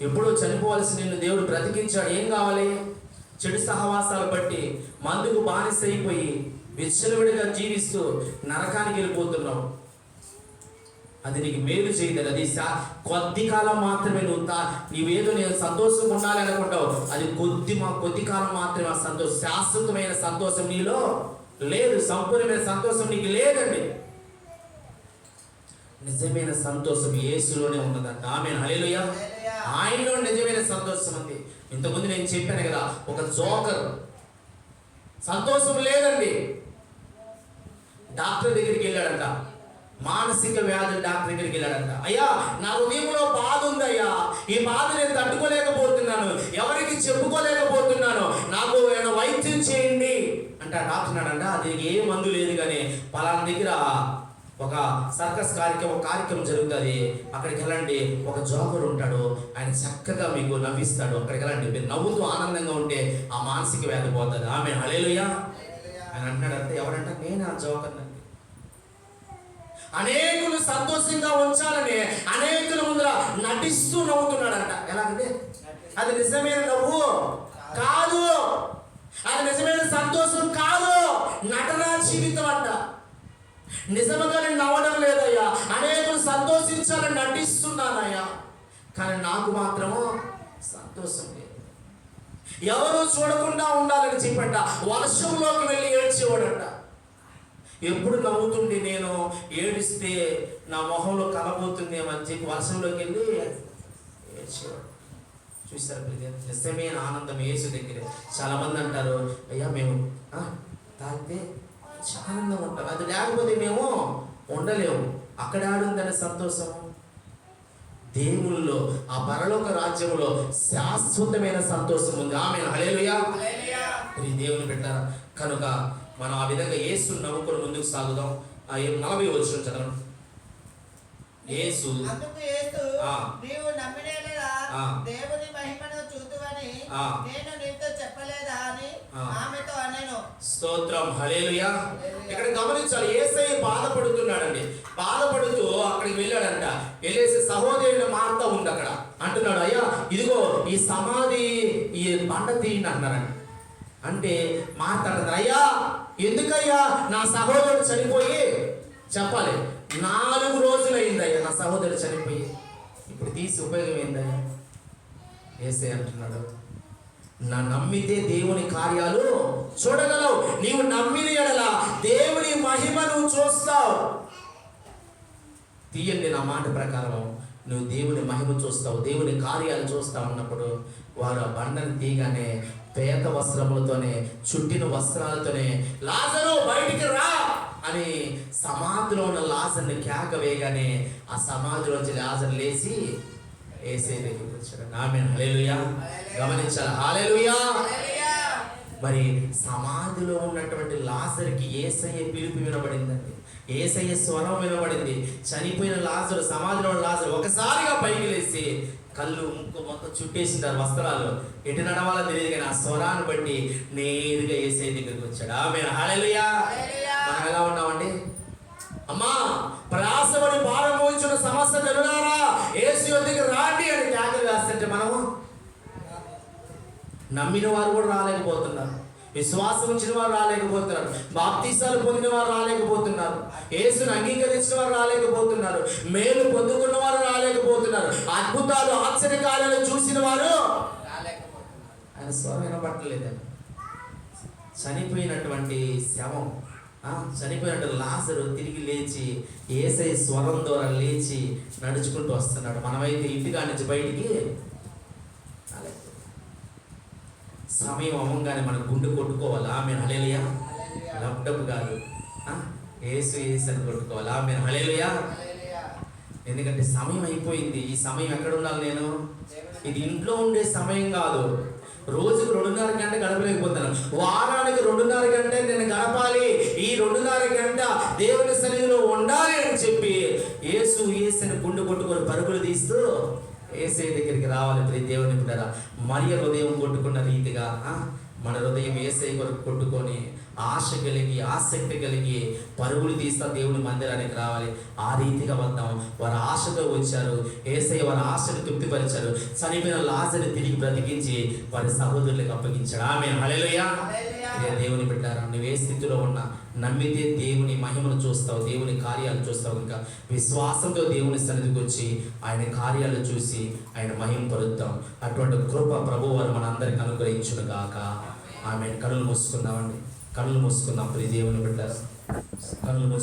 ఎప్పుడో చనిపోవాల్సి నిన్ను దేవుడు బ్రతికించాడు. ఏం కావాలి? చెడు సహవాసాలు బట్టి మందుకు బానిస అయిపోయి విచ్చలవిడిగా జీవిస్తూ నరకానికి వెళ్ళిపోతున్నావు. అది నీకు మేలు చేయలేదు. అది కొద్ది కాలం మాత్రమే. నీవేదో నేను సంతోషంగా ఉండాలి అనుకుంటావు, అది కొద్ది కాలం మాత్రమే. ఆ సంతోషం, శాశ్వతమైన సంతోషం నీలో లేదు. సంపూర్ణమైన సంతోషం నీకు లేదండి. నిజమైన సంతోషం యేసులోనే ఉన్నదంట. ఆమేన్, హల్లెలూయా. ఆయనలో నిజమైన సంతోషం ఉంది. ఇంతకుముందు నేను చెప్పాను కదా, ఒక జోకర్ సంతోషం లేదండి. డాక్టర్ దగ్గరికి వెళ్ళాడంట, మానసిక వ్యాధుల డాక్టర్ దగ్గరికి వెళ్ళాడంట. అయ్యా, నా హృదయంలో బాధ ఉందయ్యా, ఈ బాధ నేను తట్టుకోలేకపోతున్నాను, ఎవరికి చెప్పుకోలేకపోతున్నాను, నాకు ఏమైనా వైద్యం చేయండి అంటే ఆ డాక్టర్ అన్నాడంట, అది ఏ మందు లేదు కానీ పలానా దగ్గర ఒక సర్కస్ కార్యక్రమం జరుగుతుంది, అక్కడికి వెళ్ళండి, ఒక జోకర్ ఉంటాడు, ఆయన చక్కగా మీకు నవ్విస్తాడు, అక్కడికి వెళ్ళండి, మీరు నవ్వుతూ ఆనందంగా ఉంటే ఆ మానసిక వ్యాధి పోతుంది. ఆమేన్, హల్లెలూయా. ఆయన అంటున్నాడంటే, ఎవరంటే నేను ఆ జోకర్. అనేకులు సంతోషంగా ఉంచాలని అనేకుల ముందర నటిస్తూ నవ్వుతున్నాడంట. ఎలాగంటే అది నిజమైన నవ్వు కాదు, అది నిజమైన సంతోషం కాదు, నటనా జీవితం అంట. నిజంగా నేను నవ్వడం లేదయ్యా, అనేకులు సంతోషించాలని నటిస్తున్నానయ్యా, కానీ నాకు మాత్రము సంతోషం లేదు. ఎవరు చూడకుండా ఉండాలని చెప్పంట వర్షంలోకి వెళ్ళి ఏడ్చేవాడంట. ఎప్పుడు నవ్వుతుంటే నేను ఏడిస్తే నా మొహంలో కలబోతుందేమని చెప్పి వర్షంలోకి వెళ్ళి ఏడ్చేవాడు. చూసారు, నిజమైన ఆనందం యేసు దగ్గరే. చాలా మంది అంటారు, అయ్యా మేము తాగితే చాలా ఆనందం ఉంటాం, అది లేకపోతే మేము ఉండలేము. అక్కడ ఆడుందనే సంతోషం. దేవుల్లో, ఆ పరలోక రాజ్యంలో శాశ్వతమైన సంతోషం ఉంది. ఆమేన్, హల్లెలూయా. ఈ దేవుని బిడ్డలారా, కనుక మనం ఆ విధంగా యేసుని నమ్ముకొని ముందుకు సాగుదాం. 40 వచనం చదవండి. యేసు నీవు నమ్మిన యెడల దేవుని మహిమను చూతువని నేను నీతో చెప్పలేదా అని ఆమెతో అనెను. స్తోత్రం, హల్లెలూయా. ఇక్కడ గమనించాలి, యేసయ్య బాధపడుతున్నాడండి. బాధపడుతూ అక్కడికి వెళ్ళాడంట. వెళ్ళేసి సహోదరుడు మార్త ఉంది అక్కడ. అంటున్నాడు, అయ్యా ఇదిగో ఈ సమాధి, ఈ బండ తీయండి అంటున్నారండి. అంటే మాట్లాడదు, అయ్యా ఎందుకయ్యా నా సహోదరుడు చనిపోయి, చెప్పాలి 4 రోజులు అయిందయ్యా నా సహోదరుడు చనిపోయి, ఇప్పుడు తీసి ఉపయోగం ఏందయ్యా? యేసయ్య అంటున్నాడు, నా నమ్మితే దేవుని కార్యాలు చూడగలవు. నీవు నమ్మిన యెడల దేవుని మహిమ నువ్వు చూస్తావు. తీయండి నా మాట ప్రకారం. నువ్వు దేవుని మహిమ చూస్తావు, దేవుని కార్యాలు చూస్తావు అన్నప్పుడు వారు ఆ బండను తీయగానే పేద వస్త్రములతోనే, చుట్టిన వస్త్రాలతోనే లాజరు బయటికి రా అని సమాధిలో ఉన్న లాజర్ని కేక వేయగానే ఆ సమాధిలోంచి లాజర్ లేచి యేసయ్య దగ్గరికి వచ్చాడు. ఆమేన్, హల్లెలూయా. గమనించాలి, హల్లెలూయా. మరి సమాధిలో ఉన్నటువంటి లాజర్కి యేసయ్య పిలుపు వినబడిందండి, యేసయ్య స్వరం వినబడింది. చనిపోయిన లాజరు, సమాధిలో ఉన్న లాజరు ఒకసారిగా పైకి లేచి కళ్ళు ముక్కు మొత్తం చుట్టేసింటారు వస్త్రాలు, ఎటు నడవాలో తెలియదు కానీ ఆ స్వరాన్ని బట్టి నేరుగా యేసయ్య దగ్గరికి వచ్చాడు. ఆమేన్, హల్లెలూయా. మనం ఎలా ఉన్నామండి? అమ్మా, ప్రయాసపడి భారం మోయించున్న సమస్య జనులారా యేసు యొద్దకు రాండి అని కేకలు వేస్తుంటే మనము నమ్మిన వారు కూడా రాలేకపోతున్నారు, విశ్వాసం ఉంచిన వారు రాలేకపోతున్నారు, బాప్తీసాలు పొందిన వారు రాలేకపోతున్నారు, యేసుని అంగీకరించిన వారు రాలేకపోతున్నారు, మేలు పొందుకున్న వారు రాలేకపోతున్నారు, అద్భుతాలు ఆశ్చర్యకార్యాలు చూసిన వారు ఆయన స్వరం వినపట్టలేదండి. చనిపోయినటువంటి శవం, చనిపోయినటువంటి లాజరు తిరిగి లేచి యేసయ్య స్వరం ద్వారా లేచి నడుచుకుంటూ వస్తున్నాడు. మనమైతే ఇంటికాడి నుంచి బయటికి సమయం అవ్వగానే మన గుండె కొట్టుకోవాలి. ఆమేన్, హల్లెలూయా. డబ్బు కాదు, యేసు యేసు అని కొట్టుకోవాలి. ఆమేన్, హల్లెలూయా. ఎందుకంటే సమయం అయిపోయింది. ఈ సమయం ఎక్కడ ఉండాలి? నేను ఇది ఇంట్లో ఉండే సమయం కాదు. రోజుకు 2.5 గంట గడపలేకపోతున్నాను, వారానికి 2.5 గంట నేను గడపాలి, ఈ 2.5 గంట దేవుని సన్నిధిలో ఉండాలి అని చెప్పి యేసు యేసుని గుండె కొట్టుకొని పరుగులు తీస్తూ యేసయ్య దగ్గరికి రావాలి. ప్రతి దేవుని బిడ్డరా, మరియ హృదయం కొట్టుకున్న రీతిగా మన హృదయం యేసయ్య కొరకు కొట్టుకొని ఆశ కలిగి ఆసక్తి కలిగి పరుగులు తీస్తా దేవుని మందిరానికి రావాలి. ఆ రీతిగా వద్దాం. వారు ఆశతో వచ్చారు, యేసయ్య వారి ఆశను తృప్తిపరిచారు. చనిపోయిన లాజరుని తిరిగి బ్రతికించి వారి సహోదరులకు అప్పగించాడు. ఆమేన్, హల్లెలూయా. దేవుని బిడ్డారా, నువ్వు ఏ స్థితిలో ఉన్నా నమ్మితే దేవుని మహిమను చూస్తావు, దేవుని కార్యాలు చూస్తావు. ఇంకా విశ్వాసంతో దేవుని సన్నిధికి వచ్చి ఆయన కార్యాలు చూసి ఆయన మహిమ పరుద్దాం. అటువంటి కృప ప్రభు వారు మనందరికి అనుగ్రహించును గాక. ఆమె కళ్ళు మూసుకుందామండి, కళ్ళు మూసుకుందాం. ప్రియ దేవుని బిడ్డారా, కళ్ళు మూసుకుందాం.